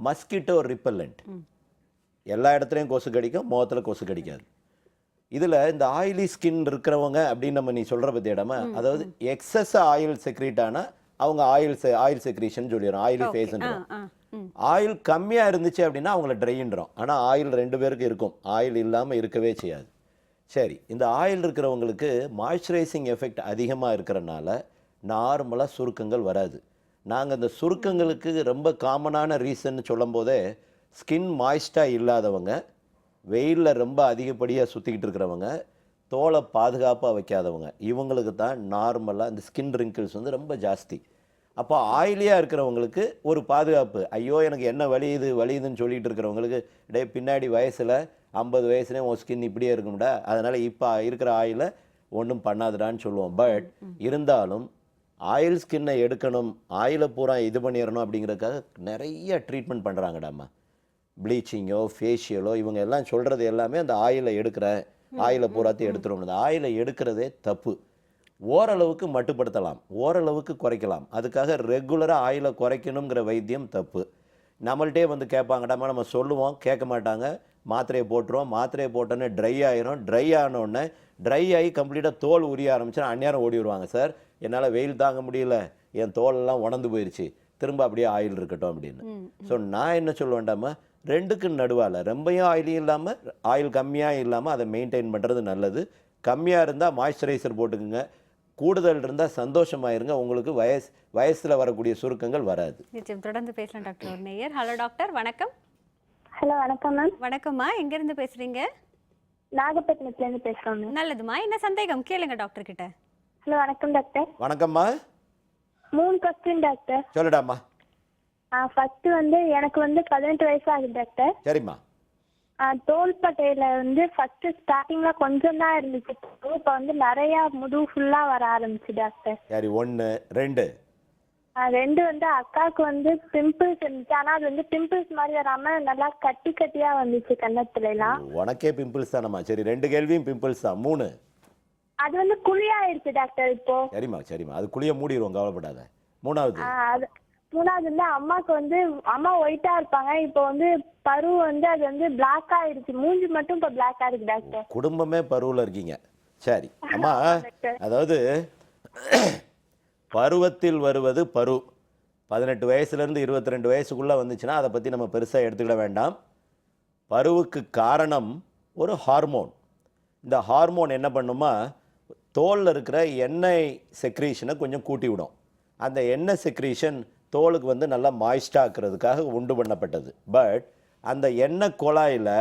மஸ்கிட்டோ ரிப்பல்லண்ட், எல்லா இடத்துலையும் கொசு கடிக்கும், முகத்தில் கொசு கடிக்காது. இதில் இந்த ஆயிலி ஸ்கின் இருக்கிறவங்க அப்படின்னு நம்ம நீ சொல்கிற பற்றி இடமா, அதாவது எக்ஸஸ் ஆயில் செக்ரீட் ஆனால் அவங்க ஆயில் செக்ரீஷன் சொல்லிடுறோம், ஆயிலி ஃபேஸ்ன்றோம். ஆயில் கம்மியாக இருந்துச்சு அப்படின்னா அவங்கள ட்ரைன்றோம். ஆனால் ஆயில் 2 பேருக்கு இருக்கும், ஆயில் இல்லாமல் இருக்கவே செய்யாது. சரி, இந்த ஆயில் இருக்கிறவங்களுக்கு மாய்ஸ்சரைசிங் எஃபெக்ட் அதிகமாக இருக்கிறனால நார்மலாக சுருக்கங்கள் வராது. நாங்கள் இந்த சுருக்கங்களுக்கு ரொம்ப காமனான ரீசன் சொல்லும் போதே, ஸ்கின் மாய்ஸ்டாக இல்லாதவங்க, வெயிலில் ரொம்ப அதிகப்படியாக சுற்றிக்கிட்டு இருக்கிறவங்க, தோலை பாதுகாப்பாக வைக்காதவங்க, இவங்களுக்கு தான் நார்மலாக இந்த ஸ்கின் ரிங்கிள்ஸ் வந்து ரொம்ப ஜாஸ்தி. அப்போ ஆயிலியாக இருக்கிறவங்களுக்கு ஒரு பாதுகாப்பு, ஐயோ எனக்கு என்ன வலியுதுன்னு சொல்லிட்டு இருக்கிறவங்களுக்கு, பின்னாடி வயசில் 50 வயசுலேயே உன் ஸ்கின் இப்படியே இருக்கும்டா, அதனால் இப்போ இருக்கிற ஆயிலை ஒன்றும் பண்ணாதுடான்னு சொல்லுவோம். பட் இருந்தாலும் ஆயில் ஸ்கின்னை எடுக்கணும், ஆயிலை பூரா இது பண்ணிடணும் அப்படிங்கிறதுக்காக நிறைய ட்ரீட்மெண்ட் பண்ணுறாங்கடாம்மா. ப்ளீச்சிங்கோ ஃபேஷியலோ இவங்க எல்லாம் சொல்கிறது எல்லாமே அந்த ஆயிலை ஆயிலை பூராத்தையும் எடுத்துடும். அந்த ஆயிலை எடுக்கிறதே தப்பு. ஓரளவுக்கு மட்டுப்படுத்தலாம், ஓரளவுக்கு குறைக்கலாம். அதுக்காக ரெகுலராக ஆயிலை குறைக்கணுங்கிற வைத்தியம் தப்பு. நம்மள்கிட்டே வந்து கேட்பாங்கடாமா, நம்ம சொல்லுவோம், கேட்க மாட்டாங்க, மாத்திரையை போட்டுருவோம். மாத்திரையை போட்டோன்னே ட்ரை ஆயிரும். ட்ரை ஆனோடனே ட்ரை ஆகி கம்ப்ளீட்டாக தோல் உரிய ஆரம்பிச்சா அந்நேரம் ஓடி வருவாங்க, சார் என்னால் வெயில் தாங்க முடியல, என் தோலெல்லாம் உணர்ந்து போயிடுச்சு, திரும்ப அப்படியே ஆயில் இருக்கட்டும் அப்படின்னு. ஸோ நான் என்ன சொல்லுவேன்டாமா, 2க்கு நடுவால் ரொம்பையும் ஆயிலும் இல்லாமல் ஆயில் கம்மியாக இல்லாமல் அதை மெயின்டைன் பண்ணுறது நல்லது. கம்மியாக இருந்தால் மாய்ஸ்சரைசர் போட்டுக்குங்க, கூடுதல் இருந்தால் சந்தோஷமாயிருங்க, உங்களுக்கு வயசில் வரக்கூடிய சுருக்கங்கள் வராது. நிச்சயம் தொடர்ந்து பேசலாம் டாக்டர். ஒரு நேயர். ஹலோ டாக்டர், வணக்கம். ஹலோ, வணக்கம் மேம். வணக்கம்மா, எங்கேருந்து பேசுகிறீங்க? நாகப்பட்டினத்துலேருந்து பேசுகிறோம் மேம். நல்லதுமா, என்ன சந்தேகம் கேளுங்க டாக்டர் கிட்ட. ஹலோ, வணக்கம் டாக்டர். வணக்கம்மா. 3 கொஸ்டின் டாக்டர். சொல்லுடாம்மா. ஃபர்ஸ்ட் வந்து எனக்கு வந்து 18 வயசு ஆகுது டாக்டர். சரிம்மா. தோள்பட்டையில வந்து ஃபர்ஸ்ட் ஸ்டார்டிங்ல கொஞ்சம் தான் இருந்துச்சு, இப்போ வந்து நிறைய முதுகு ஃபுல்லா வர ஆரம்பிச்சு டாக்டர். சரி, 1 2 2 வந்து அக்காவுக்கு வந்து பிம்பிள்ஸ் இருந்துச்சு, ஆனா அது வந்து பிம்பிள்ஸ் மாதிரி வராம நல்லா கட்டியா வந்துச்சு கன்னத்துல எல்லாம். உனக்கே பிம்பிள்ஸ் தானம்மா? சரி, 2 கேள்வியும் பிம்பிள்ஸ் தான். 3 அது வந்து குழியாயிருச்சு டாக்டர் இப்போ. சரிம்மா, அது குழிய மூடிடுவோம், கவலைப்படாத. 3வது மூணாவது வந்து அம்மாக்கு வந்து அம்மா ஒயிட்டா இருப்பாங்க, இப்போ வந்து பரு வந்து அது வந்து பிளாக் ஆயிடுச்சு, மூஞ்சி மட்டும் இப்போ பிளாக்கா இருக்கு டாக்டர். குடும்பமே பருவில் இருக்கீங்க. சரி அம்மா, அதாவது பருவத்தில் வருவது பரு 18 வயசுலேருந்து 22 வயசுக்குள்ளே வந்துச்சுன்னா அதை பற்றி நம்ம பெருசாக எடுத்துக்கிட வேண்டாம். பருவுக்கு காரணம் ஒரு ஹார்மோன். இந்த ஹார்மோன் என்ன பண்ணுமா, தோலில் இருக்கிற எண்ணெய் செக்ரீஷனை கொஞ்சம் கூட்டி விடும். அந்த எண்ணெய் செக்ரீஷன் தோலுக்கு வந்து நல்லா மாய்ஸ்டாக்குறதுக்காக உண்டு பண்ணப்பட்டது. பட் அந்த எண்ணெய் குழாயில்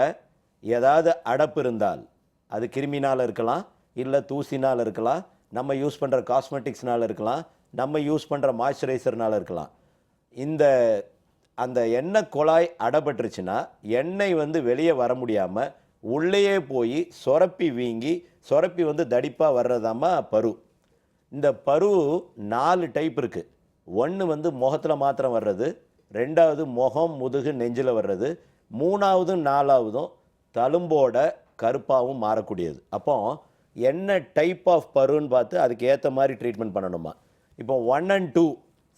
ஏதாவது அடப்பு இருந்தால், அது கிருமினால் இருக்கலாம், இல்லை தூசினால் இருக்கலாம், நம்ம யூஸ் பண்ணுற காஸ்மெட்டிக்ஸ்னால் இருக்கலாம், நம்ம யூஸ் பண்ணுற மாய்ஸ்சரைசர்னால் இருக்கலாம். அந்த எண்ணெய் குழாய் அடப்பட்டுருச்சுன்னா எண்ணெய் வந்து வெளியே வர முடியாமல் உள்ளேயே போய் சொரப்பி வீங்கி சொரப்பி வந்து தடிப்பாக வர்றதாம்மா பரு. இந்த பரு 4 டைப் இருக்குது. ஒன்று வந்து முகத்தில் மாத்திரம் வர்றது, ரெண்டாவது முகம் முதுகு நெஞ்சில் வர்றது, மூணாவதும் நாலாவதும் தழும்போட கருப்பாகவும் மாறக்கூடியது. அப்போ என்ன டைப் ஆஃப் பருன்னு பார்த்து அதுக்கு ஏற்ற மாதிரி ட்ரீட்மெண்ட் பண்ணணுமா. இப்போ 1 and 2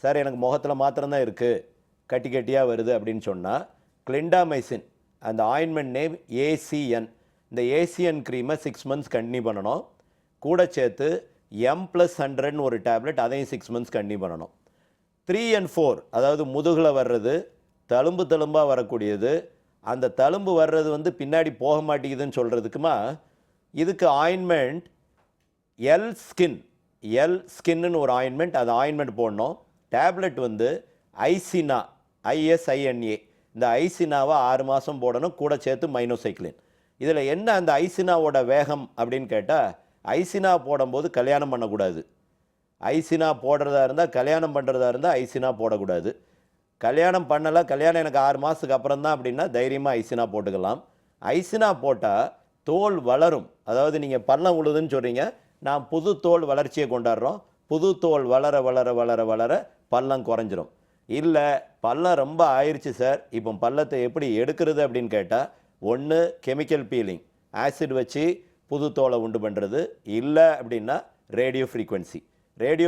சார் எனக்கு முகத்தில் மாத்திரம்தான் இருக்குது, கட்டி கட்டியாக வருது அப்படின்னு சொன்னால் கிளிண்டாமைசின், அந்த ஆயின்மெண்ட் நேம் ACN, இந்த ACN க்ரீமை 6 months கண்டினியூ பண்ணணும். கூட சேர்த்து M+100 ஒரு டேப்லெட், அதையும் 6 months கண்டினியூ பண்ணணும். 3 and 4 அதாவது முதுகில் வர்றது, தழும்பாக வரக்கூடியது, அந்த தழும்பு வர்றது வந்து பின்னாடி போக மாட்டேங்குதுன்னு சொல்கிறதுக்குமா இதுக்கு ஆயின்மெண்ட் எல் ஸ்கின்னு ஒரு ஆயின்மெண்ட், அது ஆயின்மெண்ட் போடணும். டேப்லெட் வந்து ஐசினா, ISINA, இந்த ஐசினாவை 6 மாதம் போடணும். கூட சேர்த்து மைனோசைக்ளின். இதில் என்ன அந்த ஐசினாவோட வேகம் அப்படின்னு கேட்டால், ஐசினா போடும்போது கல்யாணம் பண்ணக்கூடாது. ஐசினா போடுறதா இருந்தால், கல்யாணம் பண்ணுறதா இருந்தால் ஐசினா போடக்கூடாது. கல்யாணம் பண்ணலை, கல்யாணம் எனக்கு 6 மாதத்துக்கு அப்புறம் தான் அப்படின்னா தைரியமாக ஐசினா போட்டுக்கலாம். ஐசினா போட்டால் தோல் வளரும். அதாவது நீங்கள் பள்ளம் உழுதுன்னு சொல்கிறீங்க, நான் புது தோல் வளர்ச்சியை கொண்டாடுறோம். புது தோல் வளர வளர வளர வளர பள்ளம் குறைஞ்சிரும். இல்லை பள்ளம் ரொம்ப ஆயிடுச்சு சார், இப்போ பள்ளத்தை எப்படி எடுக்கிறது அப்படின்னு கேட்டால், ஒன்று கெமிக்கல் பீலிங், ஆசிட் வச்சு புது தோலை உண்டு பண்ணுறது, இல்லை அப்படின்னா ரேடியோ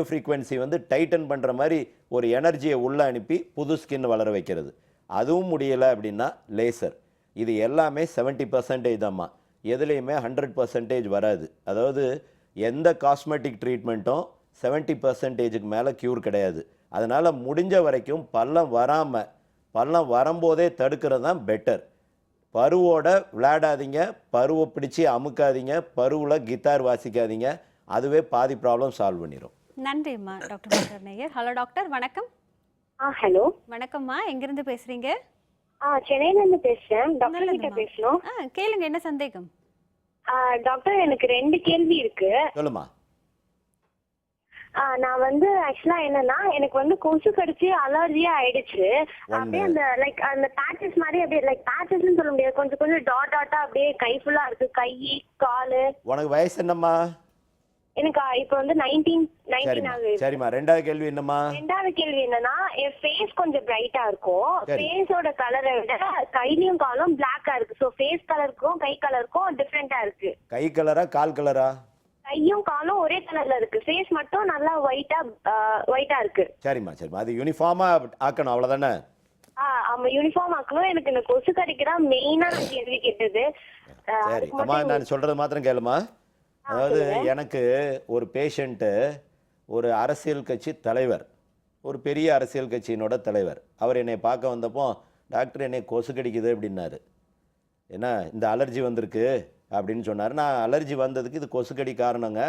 ஃப்ரீக்வன்சி வந்து டைட்டன் பண்ணுற மாதிரி ஒரு எனர்ஜியை உள்ளே அனுப்பி புது ஸ்கின் வளர வைக்கிறது. அதுவும் முடியலை அப்படின்னா லேசர். இது எல்லாமே 70% தாம்மா, எதுலேயுமே 100% வராது. அதாவது எந்த காஸ்மெட்டிக் ட்ரீட்மெண்ட்டும் 70%க்கு மேலே க்யூர் கிடையாது. அதனால் முடிஞ்ச வரைக்கும் பள்ளம் வரும்போதே தடுக்கிறது தான் பெட்டர். பருவோட விளையாடாதீங்க, பருவை பிடிச்சி அமுக்காதீங்க, பருவில் கிட்டார் வாசிக்காதீங்க, அதுவே பாதி ப்ராப்ளம் சால்வ் பண்ணிடும். நன்றிம்மா டாக்டர் நேயர். ஹலோ டாக்டர், வணக்கம். ஹலோ வணக்கம்மா, எங்கிருந்து பேசுறீங்க? சென்னையில இருந்து பேசுறேன். டாக்டர் கிட்ட பேசணும். கேளுங்க, என்ன சந்தேகம்? டாக்டர் எனக்கு 2 கேள்வி இருக்கு. சொல்லுமா. நான் வந்து ஆக்சுவலா என்னன்னா, எனக்கு வந்து கொசு கடிச்சு அலர்ஜியா ஆயிடுச்சு. அப்படியே அந்த லைக் அந்த பேச்சஸ் மாதிரி, அப்படியே லைக் பேச்சஸ்ன்னு சொல்ல முடியாது, கொஞ்சம் கொஞ்சம் டாட்டா அப்படியே கை ஃபுல்லா இருக்கு, கை காலு. உனக்கு வயசு என்னம்மா? எனக்கு இப்போ வந்து 19 ஆகுது. சரிம்மா, ரெண்டாவது கேள்வி என்னம்மா? ரெண்டாவது கேள்வி என்னன்னா, என் ஃபேஸ் கொஞ்சம் பிரைட்டா இருக்கும். ஃபேஸோட கலரை விட கையிலயும் காலும் பிளாக்கா இருக்கு. சோ ஃபேஸ் கலருக்கும் கை கலருக்கும் டிஃபரெண்டா இருக்கு. கை கலரா கால் கலரா? கையும் காலும் ஒரே கலர்ல இருக்கு, ஃபேஸ் மட்டும் நல்லா ஒயிட்டா இருக்கு. சரிம்மா, அது யூனிஃபார்மா ஆக்கணும், அவ்வளவுதானே? ஆமா, யூனிஃபார்ம் ஆக்கணும். எனக்கு இந்த கொசு கடிக்கிறா மெயினா கேள்வி கேட்டது. சரி அம்மா, நான் சொல்றது மாத்திரம் கேளுமா. அதாவது எனக்கு ஒரு பேஷண்ட்டு, ஒரு அரசியல் கட்சி தலைவர், ஒரு பெரிய அரசியல் கட்சியினோட தலைவர், அவர் என்னை பார்க்க வந்தப்போ, டாக்டர் என்னை கொசு கடிக்குது அப்படின்னாரு. ஏன்னா இந்த அலர்ஜி வந்திருக்கு அப்படின்னு சொன்னார். நான் அலர்ஜி வந்ததுக்கு இது கொசுக்கடி காரணங்க,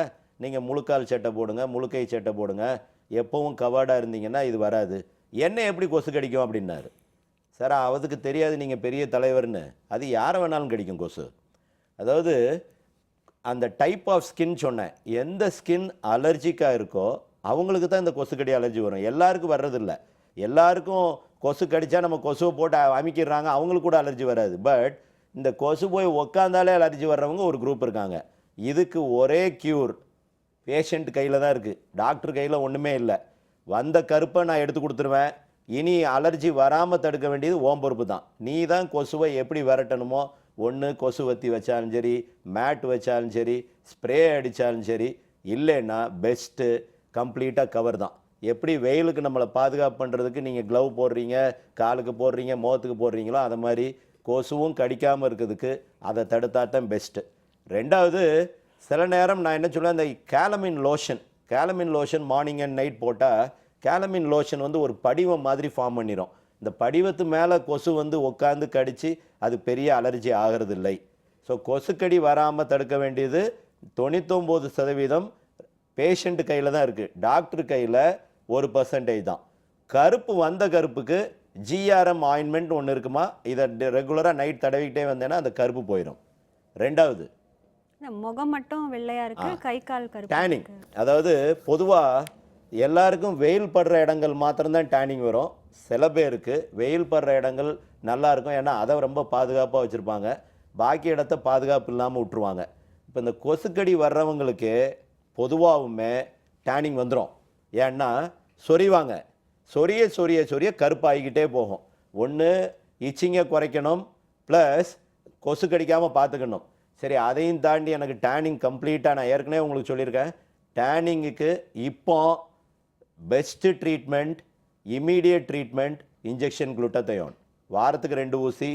நீங்கள் முழுக்கால் சட்டை போடுங்க, முழுக்கை சட்டை போடுங்க, எப்பவும் கவர்டாக இருந்தீங்கன்னா இது வராது. என்ன எப்படி கொசு கடிக்கும் அப்படின்னாரு. சார் அவருக்கு தெரியாது நீங்கள் பெரிய தலைவர்னு, அது யாரை வேணாலும் கடிக்கும் கொசு. அதாவது அந்த டைப் ஆஃப் ஸ்கின் சொன்னேன், எந்த ஸ்கின் அலர்ஜிக்காக இருக்கோ அவங்களுக்கு தான் இந்த கொசுக்கடி அலர்ஜி வரும். எல்லாருக்கும் வர்றதில்லை. எல்லாருக்கும் கொசு கடித்தா நம்ம கொசுவை போட்டு அமைக்கிறாங்க, அவங்களுக்கு கூட அலர்ஜி வராது. பட் இந்த கொசு போய் உக்காந்தாலே அலர்ஜி வர்றவங்க ஒரு குரூப் இருக்காங்க. இதுக்கு ஒரே க்யூர் பேஷண்ட் கையில் தான் இருக்குது, டாக்டர் கையில் ஒன்றுமே இல்லை. வந்த கருப்பை நான் எடுத்து கொடுத்துருவேன். இனி அலர்ஜி வராமல் தடுக்க வேண்டியது ஓம் பொறுப்பு தான். நீ தான் கொசுவை எப்படி விரட்டணுமோ, ஒன்று கொசு வத்தி வச்சாலும் சரி, மேட் வச்சாலும் சரி, ஸ்ப்ரே அடித்தாலும் சரி, இல்லைன்னா பெஸ்ட்டு கம்ப்ளீட்டாக கவர் தான். எப்படி வெயிலுக்கு நம்மளை பாதுகாப்பு பண்ணுறதுக்கு நீங்கள் க்ளவ் போடுறீங்க, காலுக்கு போடுறீங்க, முகத்துக்கு போடுறீங்களோ அதை மாதிரி கொசுவும் கடிக்காமல் இருக்கிறதுக்கு அதை தடுத்தாட்டம் பெஸ்ட்டு. ரெண்டாவது, சில நேரம் நான் என்ன சொல்லுவேன், இந்த கேலமின் லோஷன் மார்னிங் அண்ட் நைட் போட்டால் கேலமின் லோஷன் வந்து ஒரு படிவம் மாதிரி ஃபார்ம் பண்ணிடும். இந்த படிவத்து மேலே கொசு வந்து உட்காந்து கடித்து அது பெரிய அலர்ஜி ஆகிறதில்லை. ஸோ கொசுக்கடி வராமல் தடுக்க வேண்டியது 99% பேஷண்ட் கையில் தான் இருக்குது, டாக்டர் கையில் 1% தான். கருப்புக்கு ஜிஆர்எம் ஆயின்மெண்ட் ஒன்று இருக்குமா, இதை ரெகுலராக நைட் தடவிக்கிட்டே வந்தேன்னா அந்த கருப்பு போயிடும். ரெண்டாவது, முகம் மட்டும் வெள்ளையா இருக்கு, கை கால் கருப்பு டேனிங். அதாவது பொதுவாக எல்லாருக்கும் வெயில் படுற இடங்கள் மாத்திரம்தான் டேனிங் வரும். சில பேருக்கு வெயில் படுற இடங்கள் நல்லா இருக்கும், ஏன்னா அதை ரொம்ப பாதுகாப்பாக வச்சுருப்பாங்க, பாக்கி இடத்த பாதுகாப்பு இல்லாமல் விட்டுருவாங்க. இப்போ இந்த கொசுக்கடி வர்றவங்களுக்கு பொதுவாகவுமே டேனிங் வந்துடும். ஏன்னா சொறிவாங்க, சொரிய கருப்பாகிக்கிட்டே போகும். ஒன்று இச்சிங்கை குறைக்கணும், ப்ளஸ் கொசு கடிக்காமல் பார்த்துக்கணும். சரி, அதையும் தாண்டி எனக்கு டேனிங் கம்ப்ளீட்டாக, நான் ஏற்கனவே உங்களுக்கு சொல்லியிருக்கேன், டேனிங்குக்கு இப்போ best treatment, immediate treatment injection glutathione. வாரத்துக்கு 2 ஊசி,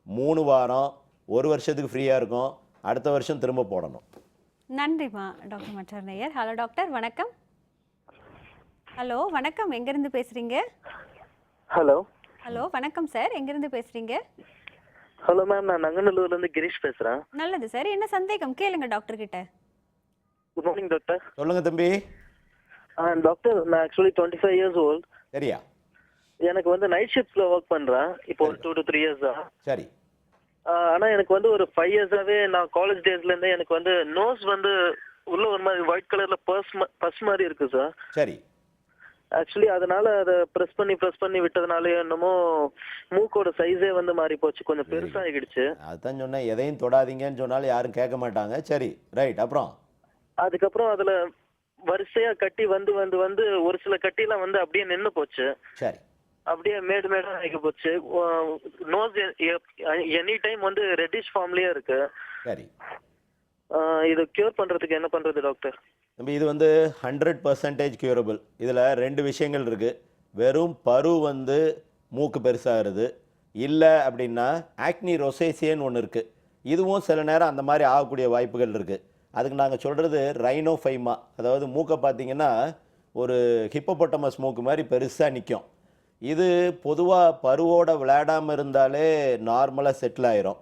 3 வாரம், 1 வருஷத்துக்கு ஃப்ரீயாக இருக்கும். அடுத்த வருஷம் திரும்ப போடணும். நன்றிம்மா டாக்டர் மற்றொரு நேயர். ஹலோ டாக்டர், வணக்கம். ஹலோ வணக்கம், எங்கேருந்து பேசுகிறீங்க? ஹலோ வணக்கம் சார், எங்கேருந்து பேசுகிறீங்க? ஹலோ மேம், நான் நங்கநல்லூர்லேருந்து கிரீஷ் பேசுகிறேன். நல்லது சார், என்ன சந்தேகம் கேளுங்க டாக்டர் கிட்ட. Good morning doctor. சொல்லுங்க தம்பி. டாக்டர், நான் ஆக்சுவலி 25 இயர்ஸ் ஓல்ட். சரியா? எனக்கு வந்து நைட் ஷிஃப்ட்ஸில் ஒர்க் பண்ணுறேன் இப்போ ஒரு 2 to 3 இயர்ஸா. சரி. ஆனால் எனக்கு வந்து ஒரு 5 இயர்ஸாகவே நான் காலேஜ் டேஸ்லேருந்தே எனக்கு வந்து நோஸ் வந்து உள்ள ஒரு மாதிரி ஒயிட் கலரில் பஸ் மாதிரி இருக்கு சார். சரி. ஆக்சுவலி அதனால அதை ப்ரெஸ் பண்ணி விட்டதுனால என்னமோ மூக்கோட சைஸே வந்து மாறி போச்சு, கொஞ்சம் பெருசாகிடுச்சு. அதுதான் சொன்னேன், எதையும் தொடாதீங்கன்னு சொன்னாலும் யாரும் கேட்க மாட்டாங்க. சரி, ரைட். அப்புறம் அதுக்கப்புறம் அதில் வரிசையா கட்டி வந்து ஒரு சில கட்டிலாம் வந்து அப்படியே நின்று போச்சு. சரி. அப்படியே மேடா ஆகி போச்சு. நோஸ் எனி டைம் வந்து ரெட்டிஷ் ஃபார்ம்லயே இருக்கு. சரி. இது கியூர் பண்றதுக்கு என்ன பண்றது டாக்டர்? நம்ம இது வந்து 100% கியூரபிள். இதில் 2 விஷயங்கள் இருக்குது. வெறும் பரு வந்து மூக்கு பெருசாகிறது, இல்லை அப்படின்னா ஆக்னி ரொசேசியன்னு ஒன்று இருக்குது. இதுவும் சில நேரம் அந்த மாதிரி ஆகக்கூடிய வாய்ப்புகள் இருக்குது. அதுக்கு நாங்கள் சொல்கிறது ரைனோஃபைமா. அதாவது மூக்கை பார்த்தீங்கன்னா ஒரு ஹிப்போபொட்டமஸ் மூக்கு மாதிரி பெருசாக நிற்கும். இது பொதுவாக பருவோட விளையாடாமல் இருந்தாலே நார்மலாக செட்டில் ஆயிரும்.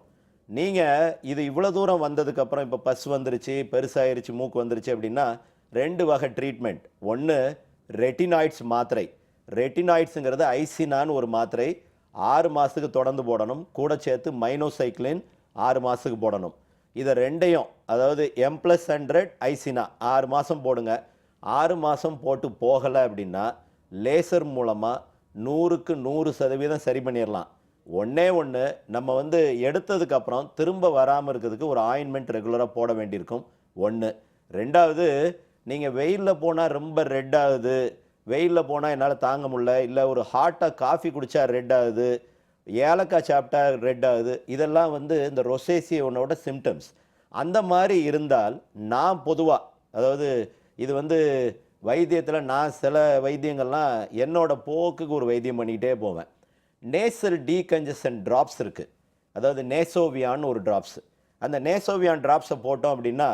நீங்கள் இது இவ்வளோ தூரம் வந்ததுக்கப்புறம் இப்போ பஸ் வந்துருச்சு, பெருசாகிருச்சு, மூக்கு வந்துருச்சு அப்படின்னா 2 வகை ட்ரீட்மெண்ட். ஒன்று ரெட்டினாய்ட்ஸ் மாத்திரை. ரெட்டினாய்ட்ஸுங்கிறது ஐசினான்னு ஒரு மாத்திரை 6 மாதத்துக்கு தொடர்ந்து போடணும். கூட சேர்த்து மைனோசைக்ளின் 6 மாதத்துக்கு போடணும். இதை 2ஐயும், அதாவது M+100 ஐசினா 6 மாதம் போடுங்க. 6 மாதம் போட்டு போகலை அப்படின்னா லேசர் மூலமாக 100க்கு 100% சரி பண்ணிடலாம். ஒன்று நம்ம வந்து எடுத்ததுக்கப்புறம் திரும்ப வராமல் இருக்கிறதுக்கு ஒரு ஆயின்மெண்ட் ரெகுலராக போட வேண்டியிருக்கும். ஒன்று. ரெண்டாவது, நீங்கள் வெயிலில் போனால் ரொம்ப ரெட் ஆகுது, வெயிலில் போனால் என்னால் தாங்க முடியல, இல்லை ஒரு ஹாட்டாக காஃபி குடித்தா ரெட் ஆகுது, ஏலக்காய் சாப்பிட்டா ரெட் ஆகுது, இதெல்லாம் வந்து இந்த ரொசேசியோனோட சிம்டம்ஸ். அந்த மாதிரி இருந்தால் நான் பொதுவாக, அதாவது இது வந்து வைத்தியத்தில் நான் சில வைத்தியங்கள்லாம் என்னோட போக்குக்கு ஒரு வைத்தியம் பண்ணிக்கிட்டே போவேன். நேசல் டீகன்ஜஷன் ட்ராப்ஸ் இருக்குது, அதாவது நேசோவியான்னு ஒரு ட்ராப்ஸ். அந்த நேசோவியான் ட்ராப்ஸை போட்டோம் அப்படின்னா,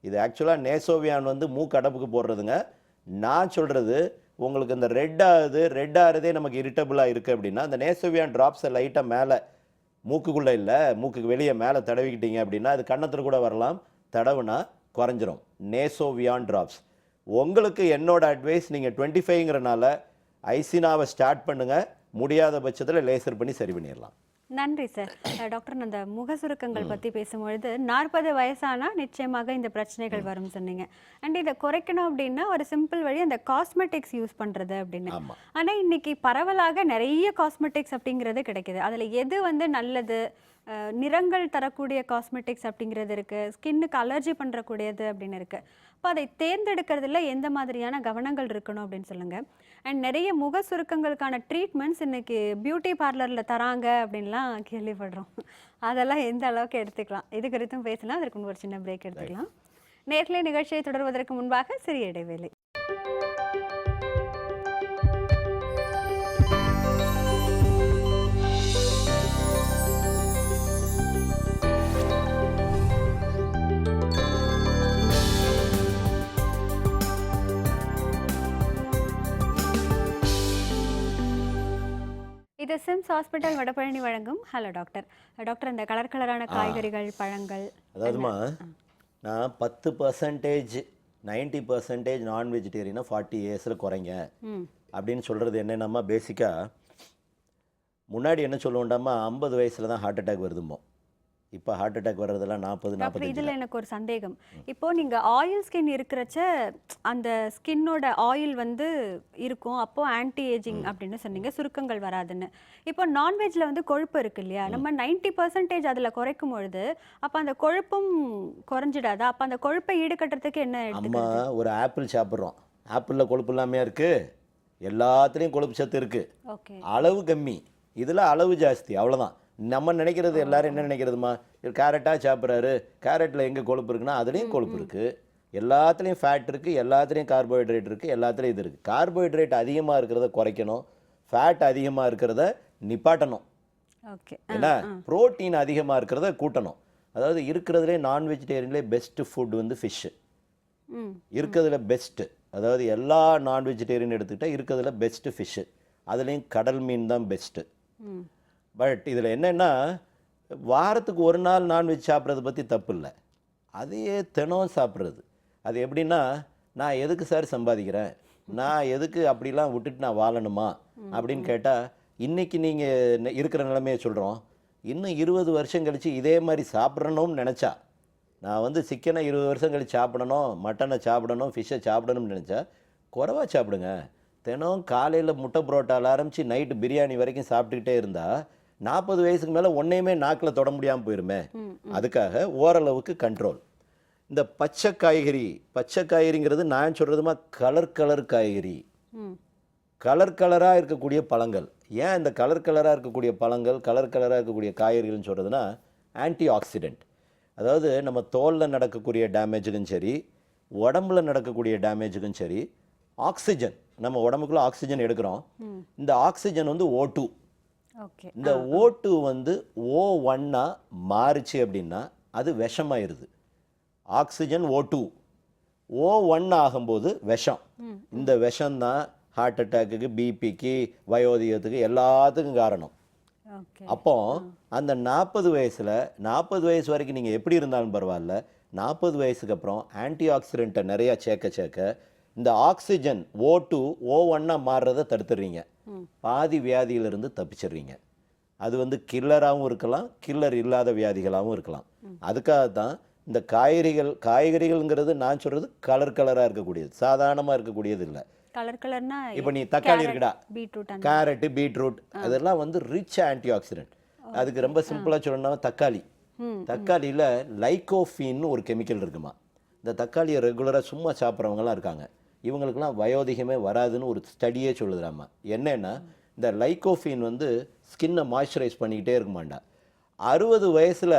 இது ஆக்சுவலாக நேசோவியான் வந்து மூக்கு அடப்புக்கு போடுறதுங்க. நான் சொல்கிறது உங்களுக்கு இந்த ரெட் ஆகுறதே நமக்கு இரிட்டபிளாக இருக்குது அப்படின்னா அந்த நேசோவியான் ட்ராப்ஸை லைட்டாக மேலே, மூக்குக்குள்ளே இல்லை மூக்குக்கு வெளியே மேலே தடவிக்கிட்டீங்க அப்படின்னா அது கன்னத்தில் கூட வரலாம், தடவுனா குறைஞ்சிரும். நேசோவியான் ட்ராப்ஸ். உங்களுக்கு என்னோட அட்வைஸ், நீங்கள் 25ங்கிறனால ஐசினாவை ஸ்டார்ட் பண்ணுங்கள், முடியாத பட்சத்தில் லேசர் பண்ணி சரி பண்ணிடலாம். நன்றி சார். டாக்டர், அந்த முக சுருக்கங்கள் பற்றி பேசும்பொழுது 40 வயசானா நிச்சயமாக இந்த பிரச்சனைகள் வரும் சொன்னீங்க. அண்ட் இதை குறைக்கணும் அப்படின்னா ஒரு சிம்பிள் வழி அந்த காஸ்மெட்டிக்ஸ் யூஸ் பண்ணுறது அப்படின்னு. ஆனால் இன்னைக்கு பரவலாக நிறைய காஸ்மெட்டிக்ஸ் அப்படிங்கிறது கிடைக்குது. அதில் எது வந்து நல்லது, நிறங்கள் தரக்கூடிய காஸ்மெட்டிக்ஸ் அப்படிங்கிறது இருக்குது, ஸ்கின்னுக்கு அலர்ஜி பண்ணுறக்கூடியது அப்படின்னு இருக்குது. அப்போ அதை தேர்ந்தெடுக்கிறதுல எந்த மாதிரியான கவனங்கள் இருக்கணும் அப்படின்னு சொல்லுங்கள். அண்ட் நிறைய முக சுருக்கங்களுக்கான ட்ரீட்மெண்ட்ஸ் இன்றைக்கி பியூட்டி பார்லரில் தராங்க அப்படின்லாம் கேள்விப்படுறோம். அதெல்லாம் எந்த அளவுக்கு எடுத்துக்கலாம், இது குறித்தும் பேசலாம். அதற்கு ஒரு சின்ன பிரேக் எடுத்துக்கலாம். நேர்களை நிகழ்ச்சியை தொடர்வதற்கு முன்பாக சிறிய இடைவேளை. இது சிம்ஸ் ஹாஸ்பிட்டல் வடபழனி வழங்கும் ஹலோ டாக்டர். டாக்டர், இந்த கலர் கலரான காய்கறிகள், பழங்கள், அதாவதுமா நான் 10% 90% நான் வெஜிடேரியனை 40 இயர்ஸில் குறைங்க அப்படின்னு சொல்கிறது என்னென்னம்மா, பேசிக்காக முன்னாடி என்ன சொல்லுவோண்டாமா 50 வயசில் தான் ஹார்ட் அட்டாக் வருதுமோ, இப்போ ஹார்ட் அட்டாக் வர்றதெல்லாம் 40 டாக்டர் 45. இதில் எனக்கு ஒரு சந்தேகம். இப்போ நீங்கள் ஆயில் ஸ்கின் இருக்கிறச்ச அந்த ஸ்கின்னோட ஆயில் வந்து இருக்கும், அப்போ ஆன்டி ஏஜிங் அப்படின்னு சொன்னீங்க, சுருக்கங்கள் வராதுன்னு. இப்போ நான்வெஜ்ல வந்து கொழுப்பு இருக்கு இல்லையா, நம்ம 90% அதில் குறைக்கும் பொழுது அப்போ அந்த கொழுப்பும் குறைஞ்சிடாதா? அப்போ அந்த கொழுப்பை ஈடுகட்டுறதுக்கு என்ன அம்மா எடுத்துக்கிறது? ஒரு ஆப்பிள் சாப்பிட்றோம், ஆப்பிளில் கொழுப்பு இல்லாமையா இருக்குது? எல்லாத்துலேயும் கொழுப்பு சத்து இருக்குது, ஓகே. அளவு கம்மி, இதில் அளவு ஜாஸ்தி, அவ்வளோதான். நம்ம நினைக்கிறது எல்லாரும் என்ன நினைக்கிறதுமா, கேரட்டாக சாப்பிட்றாரு, கேரட்டில் எங்கே கொழுப்பு இருக்குன்னா அதுலேயும் கொழுப்பு இருக்குது, எல்லாத்துலேயும் ஃபேட் இருக்குது, எல்லாத்துலேயும் கார்போஹைட்ரேட் இருக்குது, எல்லாத்துலேயும் இது இருக்குது. கார்போஹைட்ரேட் அதிகமாக இருக்கிறத குறைக்கணும், ஃபேட் அதிகமாக இருக்கிறத நிப்பாட்டணும், ஓகே. ஏன்னா புரோட்டீன் அதிகமாக இருக்கிறத கூட்டணும். அதாவது இருக்கிறதுலே நான் வெஜிடேரியன்லேயே பெஸ்ட்டு ஃபுட் வந்து ஃபிஷ்ஷு இருக்கிறதுல பெஸ்ட்டு. அதாவது எல்லா நான் வெஜிடேரியன் எடுத்துக்கிட்டால் இருக்கிறதுல பெஸ்ட்டு ஃபிஷ்ஷு, அதுலேயும் கடல் மீன் தான் பெஸ்ட்டு. பட் இதில் என்னென்னா, வாரத்துக்கு ஒரு நாள் நான்வெஜ் சாப்பிட்றத பற்றி தப்பு இல்லை, அதையே தினம் சாப்பிட்றது. அது எப்படின்னா, நான் எதுக்கு சார் சம்பாதிக்கிறேன், நான் எதுக்கு அப்படிலாம் விட்டுட்டு நான் வாழணுமா அப்படின்னு கேட்டால், இன்றைக்கி நீங்கள் இருக்கிற நிலைமையை சொல்கிறோம், இன்னும் 20 வருஷம் கழித்து இதே மாதிரி சாப்பிட்றணும்னு நினச்சா, நான் வந்து சிக்கனை 20 வருஷம் கழித்து சாப்பிடணும், மட்டனை சாப்பிடணும், ஃபிஷ்ஷை சாப்பிடணும்னு நினச்சா குறைவா சாப்பிடுங்க. தினம் காலையில் முட்டை புரோட்டாவில் ஆரம்பித்து நைட்டு பிரியாணி வரைக்கும் சாப்பிட்டுக்கிட்டே இருந்தால் 40 வயசுக்கு மேலே ஒன்றையுமே நாக்கில் தொட முடியாமல் போயிருமே. அதுக்காக ஓரளவுக்கு கண்ட்ரோல். இந்த பச்சை காய்கறிங்கிறது நான் சொல்கிறதுமா கலர் காய்கறி, கலர் கலராக இருக்கக்கூடிய பழங்கள். ஏன் இந்த கலர் கலராக இருக்கக்கூடிய பழங்கள், கலர் கலராக இருக்கக்கூடிய காய்கறிகள்னு சொல்கிறதுனா, ஆன்டி ஆக்சிடென்ட். அதாவது நம்ம தோலில் நடக்கக்கூடிய டேமேஜுக்கும் சரி, உடம்புல நடக்கக்கூடிய டேமேஜுக்கும் சரி, ஆக்சிஜன், நம்ம உடம்புக்குள்ள ஆக்சிஜன் எடுக்கிறோம், இந்த ஆக்சிஜன் வந்து O2. இந்த O2 வந்து O1 மாறுச்சு அப்படின்னா அது விஷமாயிருது. ஆக்சிஜன் O2 O1 ஆகும்போது விஷம். இந்த விஷம்தான் ஹார்ட் அட்டாக்குக்கு, பிபிக்கு, வயோதிகத்துக்கு எல்லாத்துக்கும் காரணம். அப்போ அந்த 40 வயசு வரைக்கும் நீங்கள் எப்படி இருந்தாலும் பரவாயில்ல, 40 வயசுக்கு அப்புறம் ஆன்டி ஆக்சிடென்ட்டை நிறையா சேர்க்க இந்த ஆக்சிஜன் O2 O1 மாறுறதை தடுத்துடுறீங்க, பாதி வியாதியிலிருந்து தப்பிச்சிடுறீங்க. அது வந்து கில்லராகவும் இருக்கலாம், கில்லர் இல்லாத வியாதிகளாகவும் இருக்கலாம். அதுக்காக தான் இந்த காய்கறிகள்ங்கிறது நான் சொல்கிறது கலர் கலராக இருக்கக்கூடியது, சாதாரணமாக இருக்கக்கூடியது இல்லை. கலர் கலர்னா இப்போ நீ தக்காளி இருக்குடா, பீட்ரூட், கேரட்டு, பீட்ரூட், அதெல்லாம் வந்து ரிச் ஆன்டி ஆக்சிடென்ட். அதுக்கு ரொம்ப சிம்பிளாக சொல்லணும்னா தக்காளியில் லைகோஃபீன்னு ஒரு கெமிக்கல் இருக்குமா. இந்த தக்காளியை ரெகுலராக சும்மா சாப்பிட்றவங்கலாம் இருக்காங்க, இவங்களுக்கெல்லாம் வயோதிகமே வராதுன்னு ஒரு ஸ்டடியே சொல்லுதுறாமா. என்னென்னா, இந்த லைகோஃபீன் வந்து ஸ்கின்னை மாய்ஸ்சரைஸ் பண்ணிக்கிட்டே இருக்குமாண்டா. 60 வயசில்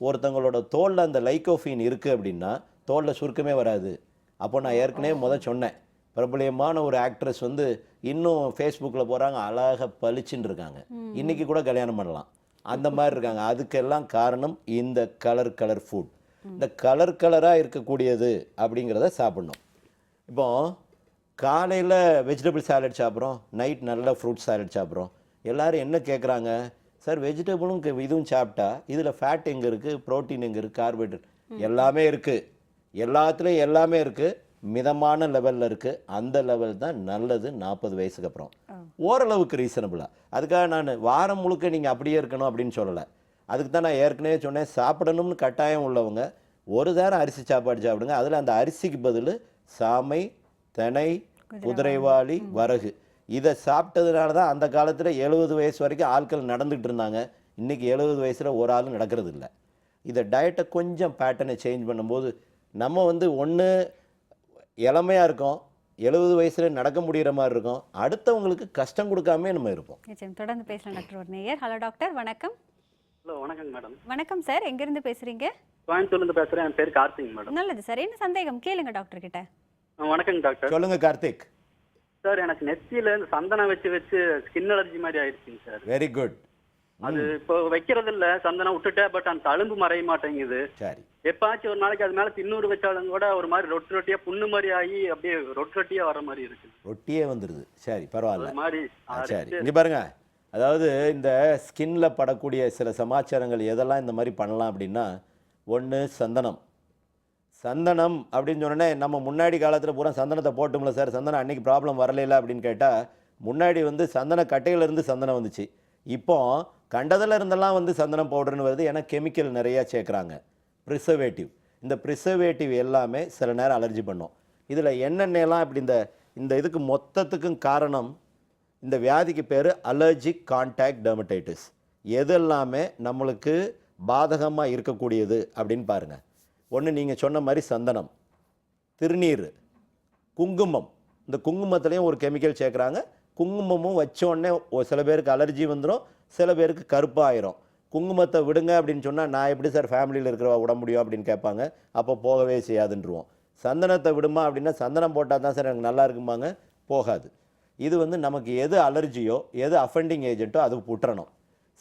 ஒருத்தவங்களோட தோலில் அந்த லைகோஃபீன் இருக்குது அப்படின்னா தோலில் சுருக்கமே வராது. அப்போ நான் ஏற்கனவே சொன்னேன், பிரபலியமான ஒரு ஆக்ட்ரஸ் வந்து இன்னும் ஃபேஸ்புக்கில் போகிறாங்க, அழகாக பளிச்சுன்னு இருக்காங்க, இன்றைக்கி கூட கல்யாணம் பண்ணலாம், அந்த மாதிரி இருக்காங்க. அதுக்கெல்லாம் காரணம் இந்த கலர் ஃபுட். இந்த கலராக இருக்கக்கூடியது அப்படிங்கிறத சாப்பிட்ணும். இப்போ காலையில் வெஜிடபிள் சாலட் சாப்பிட்றோம், நைட் நல்ல ஃப்ரூட் சாலட் சாப்பிட்றோம். எல்லோரும் என்ன கேட்குறாங்க, சார் வெஜிடபிளும் இதுவும் சாப்பிட்டா இதில் ஃபேட் எங்கே இருக்குது, ப்ரோட்டீன் எங்கே இருக்குது, கார்போஹைட்ரேட் எல்லாமே இருக்குது, எல்லாத்துலேயும் எல்லாமே இருக்குது, மிதமான லெவலில் இருக்குது. அந்த லெவல் தான் நல்லது 40 வயசுக்கு அப்புறம், ஓரளவுக்கு ரீசனபிளாக. அதுக்காக நான் வாரம் முழுக்க நீங்கள் அப்படியே இருக்கணும் அப்படின்னு சொல்லலை. அதுக்கு தான் நான் ஏற்கனவே சொன்னேன், சாப்பிடணும்னு கட்டாயம் உள்ளவங்க ஒரு நேரம் அரிசி சாப்பாடு சாப்பிடுங்க. அதில் அந்த அரிசிக்கு பதில் சாமை, தினை, குதிரைவாளி, வரகு, இதை சாப்பிட்டதுனால தான் அந்த காலத்தில் 70 வயசு வரைக்கும் ஆட்கள் நடந்துகிட்டு இருந்தாங்க. இன்றைக்கி 70 வயசில் ஒரு ஆளும் நடக்கிறது இல்லை. இதை டயட்டை கொஞ்சம் பேட்டர்னை சேஞ்ச் பண்ணும்போது நம்ம வந்து ஒன்று இளமையாக இருக்கோம், 70 வயசில் நடக்க முடிகிற மாதிரி இருக்கும், அடுத்தவங்களுக்கு கஷ்டம் கொடுக்காமே நம்ம இருப்போம். நிச்சயம் தொடர்ந்து பேசலாம் டாக்டர். ஒரு நேயர். ஹலோ டாக்டர், வணக்கம். ஹலோ, வணக்கம் மேடம். வணக்கம் சார், எங்கேருந்து பேசுகிறீங்க? கோயம்புத்தூர்லேருந்து பேசுகிறேன், என் பேர் கார்த்திக் மேடம். நல்லது சார், என்ன சந்தேகம் கேளுங்க டாக்டர் கிட்ட. வணக்கம் டாக்டர். சொல்லுங்க கார்த்திக். சார், எனக்கு நெத்தியில சந்தனம் வச்சு ஸ்கின் அலர்ஜி மாதிரி ஆயிடுச்சுங்க சார். Very good. அது இப்போ வைக்கிறது இல்ல, சந்தனம் விட்டுட்டேன், பட் அந்த தழும்பு மறைய மாட்டேங்குது. சரி, எப்பாச்சும் ஒரு நாளைக்கு அது மேல தின்னூறு வச்சாலும் கூட ஒரு மாதிரி ரொட்டியா புண்ணு மாதிரி ஆகி அப்படியே ரொட்டியா வர மாதிரி இருக்கு. ரொட்டியே வந்துருது. சரி, பரவாயில்ல. மாதிரி சரி, இங்க பாருங்க, அதாவது இந்த ஸ்கின்ல படக்கூடிய சில சமாச்சாரங்கள் எதெல்லாம் இந்த மாதிரி பண்ணலாம் அப்படின்னா, ஒன்று சந்தனம். சந்தனம் அப்படின்னு சொன்னோடனே நம்ம முன்னாடி காலத்தில் பூரா சந்தனத்தை போட்டோம்ல சார், சந்தனம் அன்னைக்கு ப்ராப்ளம் வரலையில அப்படின்னு கேட்டால், முன்னாடி வந்து சந்தன கட்டையிலேருந்து சந்தனம் வந்துச்சு. இப்போ கண்டதில் இருந்தெல்லாம் வந்து சந்தனம் பவுடர்னு வருது. ஏன்னா கெமிக்கல் நிறையா சேர்க்குறாங்க, ப்ரிசர்வேட்டிவ். இந்த ப்ரிசர்வேட்டிவ் எல்லாமே சில நேரம் அலர்ஜி பண்ணும். இதில் என்னென்னலாம் இப்படி இந்த இதுக்கு மொத்தத்துக்கும் காரணம், இந்த வியாதிக்கு பேர் அலர்ஜிக் கான்டாக்ட் டெர்மடைட்டிஸ். எதெல்லாமே நம்மளுக்கு பாதகமாக இருக்கக்கூடியது அப்படின்னு பாருங்கள். ஒன்று நீங்கள் சொன்ன மாதிரி சந்தனம், திருநீர், குங்குமம். இந்த குங்குமத்துலேயும் ஒரு கெமிக்கல் சேர்க்குறாங்க. குங்குமமும் வச்சோடனே சில பேருக்கு அலர்ஜி வந்துடும், சில பேருக்கு கருப்பாயிரும். குங்குமத்தை விடுங்க அப்படின்னு சொன்னால், நான் எப்படி சார் ஃபேமிலியில் இருக்கிறவா விட முடியும் அப்படின்னு கேட்பாங்க. அப்போ போகவே செய்யாதுன்றுவோம். சந்தனத்தை விடுமா அப்படின்னா, சந்தனம் போட்டால் தான் சார் எனக்கு நல்லா இருக்குமாங்க, போகாது. இது வந்து நமக்கு எது அலர்ஜியோ எது அஃபெண்டிங் ஏஜென்ட்டோ அது விட்டுறணும்.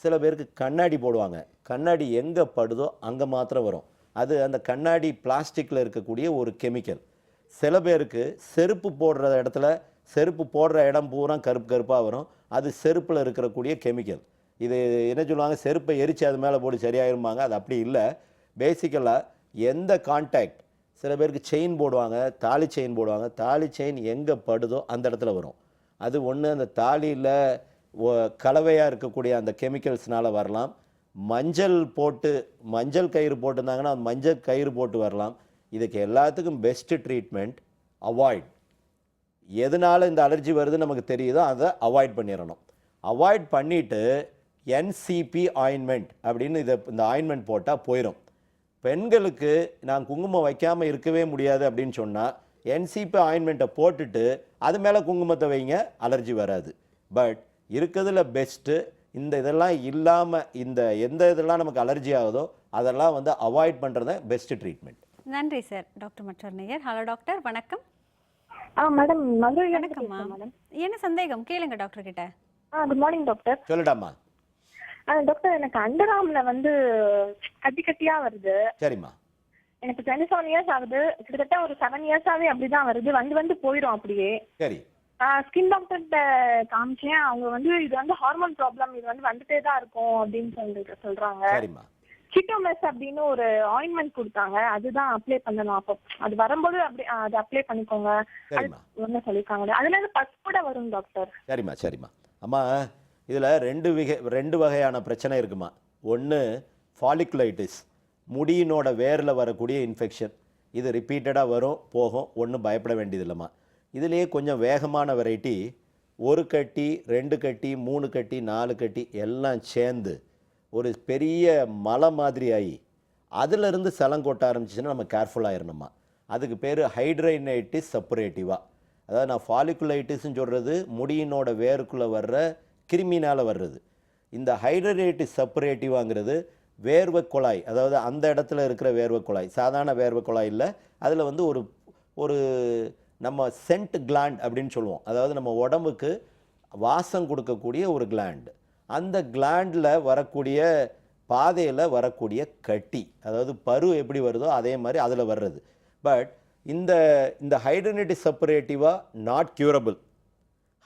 சில பேருக்கு கண்ணாடி போடுவாங்க, கண்ணாடி எங்கே படுதோ அங்கே மாத்திரம் வரும். அது அந்த கண்ணாடி பிளாஸ்டிக்கில் இருக்கக்கூடிய ஒரு கெமிக்கல். சில பேருக்கு செருப்பு போடுற இடத்துல, செருப்பு போடுற இடம் பூரா கருப்பு கருப்பாக வரும். அது செருப்பில் இருக்கக்கூடிய கெமிக்கல். இது என்ன சொல்லுவாங்க, செருப்பை எரிச்சு அது மேலே போட்டு சரியாயிருமாங்க. அது அப்படி இல்லை. பேசிக்கலாக எந்த கான்டாக்ட், சில பேருக்கு செயின் போடுவாங்க, தாலி செயின் போடுவாங்க. தாலி செயின் எங்கே படுதோ அந்த இடத்துல வரும். அது ஒன்று அந்த தாலியில் கலவையாக இருக்கக்கூடிய அந்த கெமிக்கல்ஸ்னால் வரலாம். மஞ்சள் கயிறு போட்டிருந்தாங்கன்னா அந்த மஞ்சள் கயிறு போட்டு வரலாம். இதுக்கு எல்லாத்துக்கும் பெஸ்ட்டு ட்ரீட்மெண்ட் அவாய்ட். எதனால் இந்த அலர்ஜி வருது நமக்கு தெரியுதோ அதை அவாய்ட் பண்ணிடணும். அவாய்ட் பண்ணிவிட்டு என்சிபி ஆயின்மெண்ட் அப்படின்னு இந்த ஆயின்மெண்ட் போட்டால் போயிடும். பெண்களுக்கு நான் குங்குமம் வைக்காமல் இருக்கவே முடியாது அப்படின்னு சொன்னால், என்சிபி ஆயின்மெண்ட்டை போட்டுட்டு அது மேலே குங்குமத்தை வைங்க, அலர்ஜி வராது. பட் இருக்கிறதுல பெஸ்ட்டு இதெல்லாம் இல்லாமல் எந்த இதெல்லாம் நமக்கு அலர்ஜி ஆகுதோ அதெல்லாம் வந்து அவாய்ட் பண்ணுறது பெஸ்ட்டு ட்ரீட்மெண்ட். நன்றி சார். டாக்டர் மற்றொரு நேயர். ஹலோ டாக்டர், வணக்கம். மேடம், மதுரை வணக்கம்மா. என்ன சந்தேகம் கேளுங்க டாக்டர் கிட்ட. Good morning doctor. சொல்லுடாமா. டாக்டர், எனக்கு அண்டர்ஆர்ம்ல வந்து கட்டி கட்டியா வருது. சரிம்மா. எனக்கு 27 இயர்ஸ் ஆகுது. கிட்டத்தட்ட ஒரு 7 இயர்ஸாவே அப்படிதான் வருது. வந்து போயிடும் அப்படியே. சரி. ஸ்கின் டாக்டர்கிட்ட காமிச்சேன். அவங்க வந்து இது வந்து ஹார்மோன் ப்ராப்ளம், இது வந்துட்டே தான் இருக்கும் அப்படின்னு சொல்றாங்க. சரிம்மா. கிட்டோமெஸ் அப்படின்னு ஒரு ஆயின்மெண்ட் கொடுத்தாங்க, அதுதான் அப்ளை பண்ணணும். அப்போ அது வரும்போது அப்படி அது அப்ளை பண்ணிக்கோங்க ஒன்னு சொல்லிருக்காங்க. அதுல இருந்து பஸ் கூட வரும் டாக்டர். சரிம்மா. அம்மா, இதில் ரெண்டு வகையான பிரச்சனை இருக்குமா. ஒன்று ஃபாலிகுலைட்டிஸ், முடியினோட வேரில் வரக்கூடிய இன்ஃபெக்ஷன். இது ரிப்பீட்டடாக வரும், போகும், ஒன்றும் பயப்பட வேண்டியது இல்லைம்மா. இதுலேயே கொஞ்சம் வேகமான வெரைட்டி, 1 கட்டி 2 கட்டி 3 கட்டி 4 கட்டி எல்லாம் சேர்ந்து ஒரு பெரிய மலை மாதிரி ஆகி அதிலிருந்து சலம் கொட்ட ஆரம்பிச்சிச்சுன்னா நம்ம கேர்ஃபுல்லாகிடணுமா. அதுக்கு பேர் ஹைட்ரைனைட்டிஸ் செப்பரேட்டிவா. அதாவது நான் ஃபாலிகுலைட்டிஸ்ன்னு சொல்கிறது முடியினோட வேருக்குள்ளே வர்ற கிருமினால் வர்றது. இந்த ஹைட்ரைனைட்டிஸ் செப்பரேட்டிவாங்கிறது வேர்வை குழாய், அதாவது அந்த இடத்துல இருக்கிற வேர்வை குழாய், சாதாரண வேர்வை குழாய் இல்லை. அதில் வந்து ஒரு நம்ம சென்ட் கிளாண்ட் அப்படின்னு சொல்லுவோம். அதாவது நம்ம உடம்புக்கு வாசம் கொடுக்கக்கூடிய ஒரு கிளாண்ட். அந்த கிளாண்டில் வரக்கூடிய பாதையில் வரக்கூடிய கட்டி, அதாவது பரு எப்படி வருதோ அதே மாதிரி அதில் வர்றது. பட் இந்த ஹைட்ரைனைட்டிஸ் செப்பரேட்டிவாக நாட் க்யூரபிள்.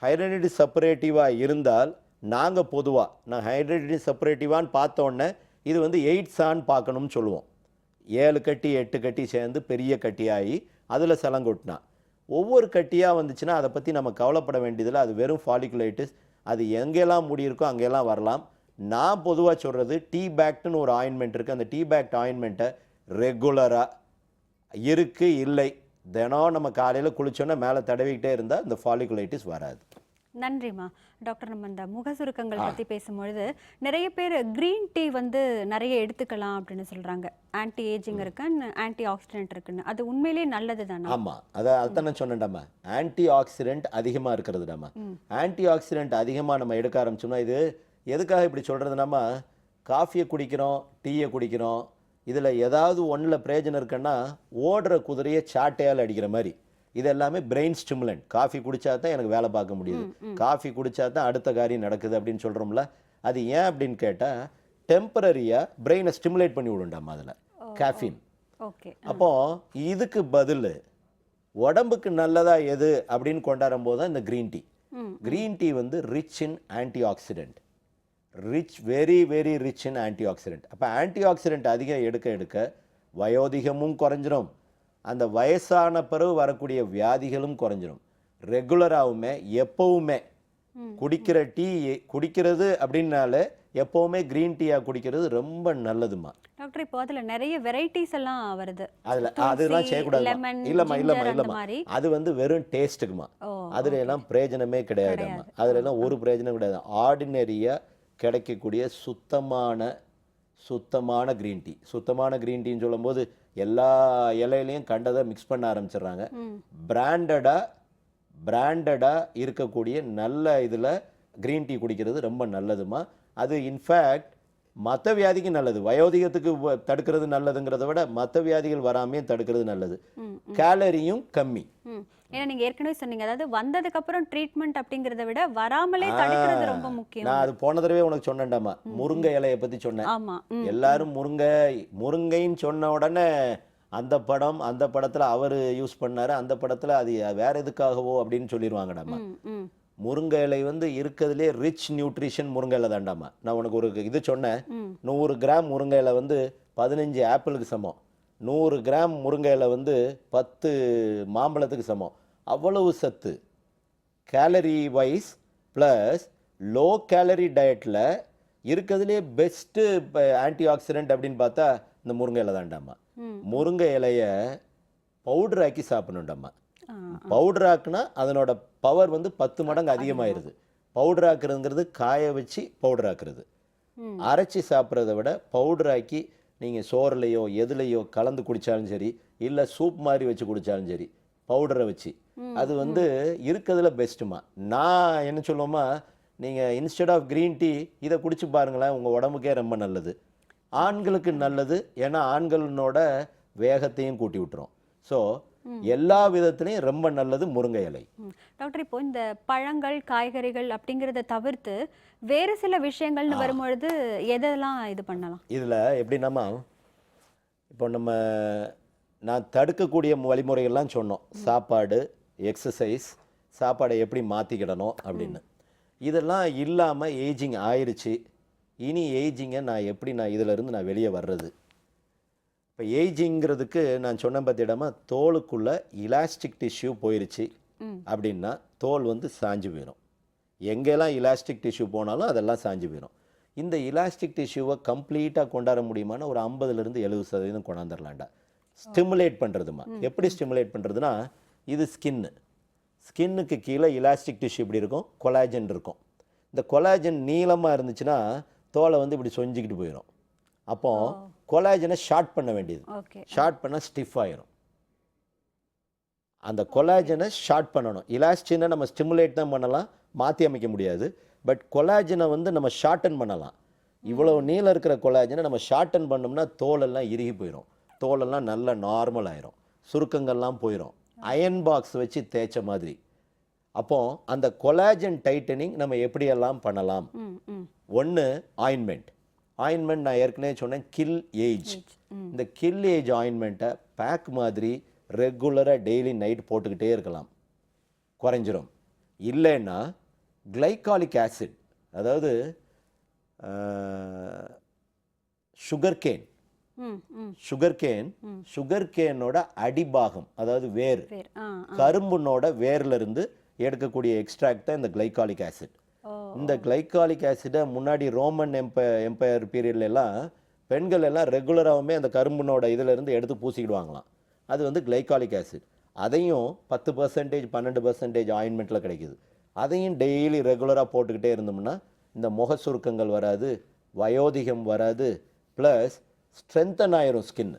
ஹைட்ரைனைட்டிஸ் செப்பரேட்டிவாக இருந்தால் நாங்கள் பொதுவாக நான் ஹைட்ரைனைட்டிஸ் செப்பரேட்டிவான்னு பார்த்தோன்னே இது வந்து எய்ட்ஸான்னு பார்க்கணும்னு சொல்லுவோம். 7 கட்டி 8 கட்டி சேர்ந்து பெரிய கட்டியாகி அதில் சலங்கொட்டினா, ஒவ்வொரு கட்டியாக வந்துச்சுன்னா அதை பற்றி நம்ம கவலைப்பட வேண்டியதில்லை. அது வெறும் ஃபாலிகுலைட்டிஸ். அது எங்கெல்லாம் முடியிருக்கோ அங்கெல்லாம் வரலாம். நான் பொதுவாக சொல்கிறது டீபேக்ட்னு ஒரு ஆயின்மெண்ட் இருக்குது. அந்த டீபேக்ட் ஆயின்மெண்ட்டை ரெகுலராக இல்லை தினம் நம்ம காலையில் குளிச்சோன்னா மேலே தடவிக்கிட்டே இருந்தால் இந்த ஃபாலிகுலைட்டிஸ் வராது. நன்றிம்மா. டாக்டர், நம்ம இந்த முக சுருக்கங்கள் பற்றி பேசும்பொழுது நிறைய பேர் க்ரீன் டீ வந்து நிறைய எடுத்துக்கலாம் அப்படின்னு சொல்கிறாங்க. ஆன்டி ஏஜிங் இருக்குன்னு, ஆன்டி ஆக்சிடென்ட் இருக்குன்னு. அது உண்மையிலேயே நல்லது தானே? ஆமாம், அதான் நான் சொன்னேன்டாமா. ஆன்டி ஆக்சிடென்ட் அதிகமாக இருக்கிறதுடாமா. ஆன்டி ஆக்சிடென்ட் அதிகமாக நம்ம எடுக்க ஆரம்பிச்சோம்னா, இது எதுக்காக இப்படி சொல்கிறதுனாமா, காஃபியை குடிக்கிறோம், டீயை குடிக்கிறோம், இதில் ஏதாவது ஒன்றில் பிரயோஜனம் இருக்குன்னா ஓடுற குதிரையை சாட்டையால் அடிக்கிற மாதிரி. இது எல்லாமே பிரெயின் ஸ்டிமுலண்ட். காஃபி குடித்தா தான் எனக்கு வேலை பார்க்க முடியுது, காஃபி குடித்தா தான் அடுத்த காரியம் நடக்குது அப்படின்னு சொல்கிறோம்ல. அது ஏன் அப்படின்னு கேட்டால் டெம்பரரியாக பிரெயினை ஸ்டிமுலேட் பண்ணி விடுண்டாமா அதில் கேஃபின். அப்போது இதுக்கு பதில் உடம்புக்கு நல்லதா எது அப்படின்னு கொண்டாடும் போது தான் இந்த க்ரீன் டீ. க்ரீன் டீ வந்து rich in anti accident. Very very rich in anti accident. அப்போ ஆன்டி ஆக்சிடென்ட் அதிகம் எடுக்க எடுக்க வயோதிகமும் குறைஞ்சிரும், அந்த வயசான பிறகு வரக்கூடிய வியாதிகளும் குறைஞ்சிரும். ரெகுலராகவுமே எப்போவுமே குடிக்கிற டீ குடிக்கிறது அப்படின்னாலே எப்போவுமே க்ரீன் டீயாக குடிக்கிறது ரொம்ப நல்லதுமா. டாக்டர் இப்போ அதுல நிறைய வெரைட்டிஸ் எல்லாம் வருது. அதெல்லாம் செய்யக்கூடாது. இல்லைம்மா, அது வெறும் டேஸ்ட்டுக்குமா. ஓ, அதுல எல்லாம் பிரயோஜனமே கிடையாதும்மா. அதுல எல்லாம் ஒரு பிரயோஜனம் கிடையாது. ஆர்டினரியாக கிடைக்கக்கூடிய சுத்தமான க்ரீன் டீ. சுத்தமான க்ரீன் டீன்னு சொல்லும்போது எல்லா இலையிலையும் கண்டதை மிக்ஸ் பண்ண ஆரம்பிச்சிடுறாங்க. பிராண்டடாக இருக்கக்கூடிய நல்ல இதில் க்ரீன் டீ குடிக்கிறது ரொம்ப நல்லதுமா. அது இன்ஃபேக்ட் மற்ற வியாதிக்கு நல்லது. வயோதிகத்துக்கு தடுக்கிறது நல்லதுங்கிறத விட மற்ற வியாதிகள் வராமையும் தடுக்கிறது நல்லது. கேலரியும் கம்மி. ஏன்னா நீங்க ஏற்கனவே சொன்னீங்க, அதாவது வந்ததுக்கு அப்புறம் ட்ரீட்மெண்ட் அப்படிங்கறத விட வராமலே தடுக்கிறது ரொம்ப முக்கியம். நான் அது போன தடவை உனக்கு சொன்னேன்டாமா, முருங்கை இலையை பத்தி சொன்னேன். ஆமா. எல்லாரும் முருங்கைன்னு சொன்ன உடனே அந்த படத்துல அவர் யூஸ் பண்ணாரு, அந்த படத்துல அது வேற எதுக்காகவோ அப்படின்னு சொல்லிடுவாங்கடாமா. முருங்கை இலை இருக்கிறதுலே ரிச் நியூட்ரிஷன் முருங்கை இலை தாண்டாமா. நான் உனக்கு ஒரு இது சொன்னேன், 100 கிராம் முருங்கை இலை 15 ஆப்பிளுக்கு சமம், 100 கிராம் முருங்கை இலை 10 மாம்பழத்துக்கு சமம். அவ்வளவு சத்து. Calorie wise plus low calorie டயட்டில் இருக்கிறதுலே பெஸ்ட்டு ஆன்டி ஆக்சிடென்ட் அப்படின்னு பார்த்தா இந்த முருங்கை இலை தாண்டாமா. முருங்கை இலையை பவுடர் ஆக்கி சாப்பிடணுண்டாமா. பவுடர் ஆக்குனா அதனோட பவர் 10 மடங்கு அதிகமாயிருது. பவுடர் ஆக்குறதுங்கிறது காய வச்சு பவுடர் ஆக்குறது. அரைச்சி சாப்பிட்றத விட பவுடர் ஆக்கி நீங்கள் சோறுலையோ எதுலையோ கலந்து குடித்தாலும் சரி, இல்லை சூப் மாதிரி வச்சு குடித்தாலும் சரி, பவுடரை வச்சு அது இருக்கிறதுல பெஸ்ட்டுமா. நான் என்ன சொல்லுவோமா, நீங்கள் இன்ஸ்டெட் ஆஃப் க்ரீன் டீ இதை குடிச்சு பாருங்களேன், உங்கள் உடம்புக்கே ரொம்ப நல்லது. ஆண்களுக்கு நல்லது, ஏன்னா ஆண்களோட வேகத்தையும் கூட்டி விட்டுரும். ஸோ எல்லா விதத்திலையும் ரொம்ப நல்லது முருங்கை இலை. டாக்டர், இப்போ இந்த பழங்கள் காய்கறிகள் அப்படிங்கிறத தவிர்த்து வேறு சில விஷயங்கள்னு வரும்பொழுது எதெல்லாம் இது பண்ணலாம்? இதில் எப்படின்னா, இப்போ நான் தடுக்கக்கூடிய வழிமுறைகள்லாம் சொன்னோம். சாப்பாடு, எக்ஸசைஸ், சாப்பாடை எப்படி மாற்றிக்கிடணும் அப்படின்னு. இதெல்லாம் இல்லாமல் ஏஜிங் ஆயிடுச்சு. இனி ஏஜிங்கை நான் இதிலேருந்து நான் வெளியே வர்றது. இப்போ ஏஜிங்கிறதுக்கு நான் சொன்ன பார்த்திடமா, தோலுக்குள்ளே இலாஸ்டிக் டிஷ்யூ போயிருச்சு அப்படின்னா தோல் சாஞ்சு போயிடும். எங்கெல்லாம் இலாஸ்டிக் டிஷ்யூ போனாலும் அதெல்லாம் சாஞ்சு போயிடும். இந்த இலாஸ்டிக் டிஷ்யூவை கம்ப்ளீட்டாக கொண்டாட முடியுமானா ஒரு 50-70% கொண்டாந்துடலாண்டா. ஸ்டிமுலேட் பண்ணுறதுமா. எப்படி ஸ்டிமுலேட் பண்ணுறதுனா, இது ஸ்கின்னுக்கு கீழே இலாஸ்டிக் டிஷ்யூ இப்படி இருக்கும், கொலாஜன் இருக்கும். இந்த கொலாஜன் நீளமாக இருந்துச்சுன்னா தோலை இப்படி சொஞ்சிக்கிட்டு போயிடும். அப்போ கொலாஜனை ஷார்ட் பண்ண வேண்டியது. ஷார்ட் பண்ணால் ஸ்டிஃப் ஆயிரும். அந்த கொலாஜனை ஷார்ட் பண்ணணும். இலாஸ்டினை நம்ம ஸ்டிமுலேட் தான் பண்ணலாம், மாற்றி அமைக்க முடியாது. பட் கொலாஜனை நம்ம ஷார்டன் பண்ணலாம். இவ்வளவு நீளம் இருக்கிற கொலாஜனை நம்ம ஷார்டன் பண்ணோம்னா தோலெல்லாம் இறுகி போயிடும். தோலெல்லாம் நல்லா நார்மல் ஆயிரும், சுருக்கங்கள்லாம் போயிடும், அயன் பாக்ஸ் வச்சு தேய்ச்ச மாதிரி. அப்போ அந்த கொலாஜன் டைட்டனிங் நம்ம எப்படியெல்லாம் பண்ணலாம்? ஒன்று ஆயின்மெண்ட். நான் ஏற்கனவே சொன்னேன், கில் ஏஜ். இந்த கில் ஏஜ் ஆயின்மெண்ட்டை பேக் மாதிரி ரெகுலராக டெய்லி நைட் போட்டுக்கிட்டே இருக்கலாம், குறைஞ்சிரும். இல்லைன்னா கிளைகாலிக் ஆசிட், அதாவது சுகர் கேனோட அடிபாகம், அதாவது வேர், கரும்புனோட வேர்ல இருந்து எடுக்கக்கூடிய எக்ஸ்ட்ராக்ட் தான் இந்த கிளைகாலிக் ஆசிட். இந்த கிளைகாலிக் ஆசிடை முன்னாடி ரோமன் எம்பையர் பீரியட்ல எல்லாம் பெண்கள் எல்லாம் ரெகுலராகவுமே அந்த கரும்புனோட இதில் இருந்து எடுத்து பூசிக்கிடுவாங்களாம். அது கிளைகாலிக் ஆசிட். அதையும் 10% 12% ஆயின்மெண்ட்டில் கிடைக்குது. அதையும் டெய்லி ரெகுலராக போட்டுக்கிட்டே இருந்தோம்னா இந்த முக சுருக்கங்கள் வராது, வயோதிகம் வராது, ப்ளஸ் ஸ்ட்ரென்தன் ஆயிரும் ஸ்கின்.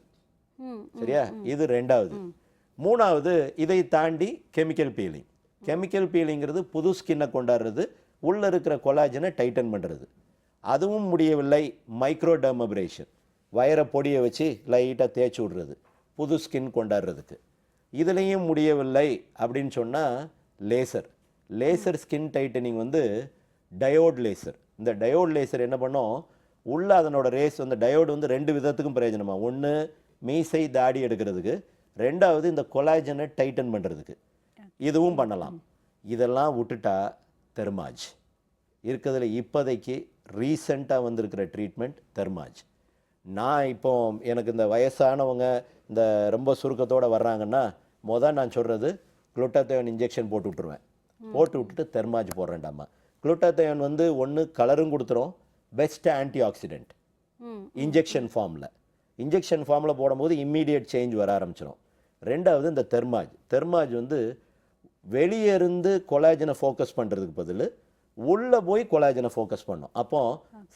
சரியா? இது 2வது. 3வது, இதை தாண்டி கெமிக்கல் பீலிங். கெமிக்கல் பீலிங்கிறது புது ஸ்கின்னை கொண்டாடுறது, உள்ளே இருக்கிற கொலாஜனை டைட்டன் பண்ணுறது. அதுவும் முடியவில்லை, மைக்ரோடெர்மபிரேஷன், வயரை பொடியை வச்சு லைட்டாக தேய்ச்சி விடுறது புது ஸ்கின் கொண்டாடுறதுக்கு. இதுலேயும் முடியவில்லை அப்படின்னு சொன்னால் laser skin tightening diode laser. இந்த டயோட் லேசர் என்ன பண்ணோம், உள்ள அதனோட ரேஸ் டயோடு 2 விதத்துக்கும் பிரயோஜனமா. ஒன்று மீசை தாடி எடுக்கிறதுக்கு, 2வது இந்த கொலாஜனை டைட்டன் பண்ணுறதுக்கு. இதுவும் பண்ணலாம். இதெல்லாம் விட்டுட்டா தெர்மாஜ் இருக்கிறதுல இப்போதைக்கு ரீசெண்டாக வந்திருக்கிற ட்ரீட்மெண்ட் தெர்மாஜ். நான் இப்போ எனக்கு இந்த வயசானவங்க இந்த ரொம்ப சுருக்கத்தோடு வர்றாங்கன்னா நான் சொல்கிறது குளுட்டாத்தயோன் இன்ஜெக்ஷன் போட்டு விட்டுருவேன். போட்டு விட்டுட்டு தெர்மாஜ் போடுறேன்டாமா. குளுட்டாத்தயோன் வந்து ஒன்று கலரும் கொடுத்துரும், பெஸ்ட் ஆன்டி ஆக்சிடென்ட் இன்ஜெக்ஷன் ஃபார்மில் போடும்போது இம்மீடியட் சேஞ்ச் வர ஆரம்பிச்சிடும். ரெண்டாவது இந்த தெர்மாஜ் வந்து வெளியே இருந்து கொலாஜனை ஃபோக்கஸ் பண்ணுறதுக்கு பதில் உள்ளே போய் கொலாஜனை ஃபோக்கஸ் பண்ணும். அப்போ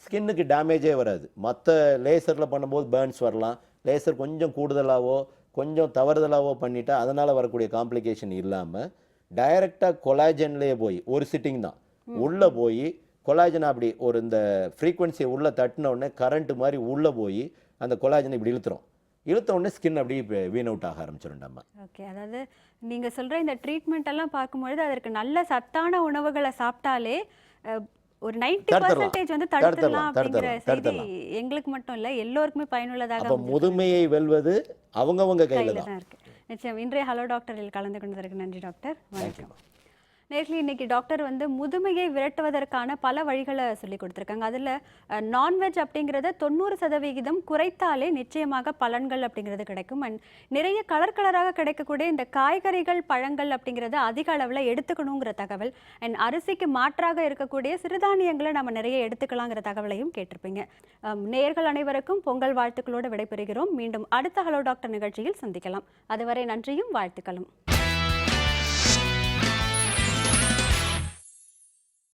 ஸ்கின்னுக்கு டேமேஜே வராது. மற்ற லேசரில் பண்ணும்போது பேர்ன்ஸ் வரலாம். லேசர் கொஞ்சம் கூடுதலாகவோ கொஞ்சம் தவறுதலாகவோ பண்ணிட்டா அதனால் வரக்கூடிய காம்ப்ளிகேஷன் இல்லாமல் டைரெக்டாக கொலாஜன்லேயே போய் ஒரு சிட்டிங் தான் உள்ளே போய் கொலாஜனை அப்படி ஒரு இந்த ஃப்ரீக்வன்சியை உள்ளே தட்டின உடனே கரண்ட்டு மாதிரி உள்ளே போய் அந்த கொலாஜனை இப்படி இழுத்த உடனே ஸ்கின் அப்படியே வீன் அவுட் ஆக ஆரம்பிச்சிடும். ஓகே, அதாவது நீங்கள் சொல்கிற இந்த ட்ரீட்மெண்ட் எல்லாம் பார்க்கும்பொழுது அதற்கு நல்ல சத்தான உணவுகளை சாப்பிட்டாலே ஒரு 90% வந்து தடுத்துடலாம் அப்படிங்கிற செய்தி எங்களுக்கு மட்டும் இல்லை, எல்லோருக்குமே பயனுள்ளதாக. முதுமையை வெல்வது அவங்கவங்க கையில் தான் இருக்கு. நிச்சயம். இன்றைய ஹலோ டாக்டரில் கலந்து கொண்டதற்கு நன்றி டாக்டர். வணக்கம். நேர்லி இன்னைக்கு டாக்டர் வந்து முதுமையை விரட்டுவதற்கான பல வழிகளை சொல்லி கொடுத்துருக்காங்க. அதில் நான்வெஜ் அப்படிங்கிறத 90% குறைத்தாலே நிச்சயமாக பலன்கள் அப்படிங்கிறது கிடைக்கும். அண்ட் நிறைய கலராக கிடைக்கக்கூடிய இந்த காய்கறிகள் பழங்கள் அப்படிங்கிறத அதிக அளவில் எடுத்துக்கணுங்கிற தகவல், அண்ட் அரிசிக்கு மாற்றாக இருக்கக்கூடிய சிறுதானியங்களை நம்ம நிறைய எடுத்துக்கலாங்கிற தகவலையும் கேட்டிருப்பீங்க. நேயர்கள் அனைவருக்கும் பொங்கல் வாழ்த்துக்களோடு விடைபெறுகிறோம். மீண்டும் அடுத்த ஹலோ டாக்டர் நிகழ்ச்சியில் சந்திக்கலாம். அதுவரை நன்றியும் வாழ்த்துக்களும்.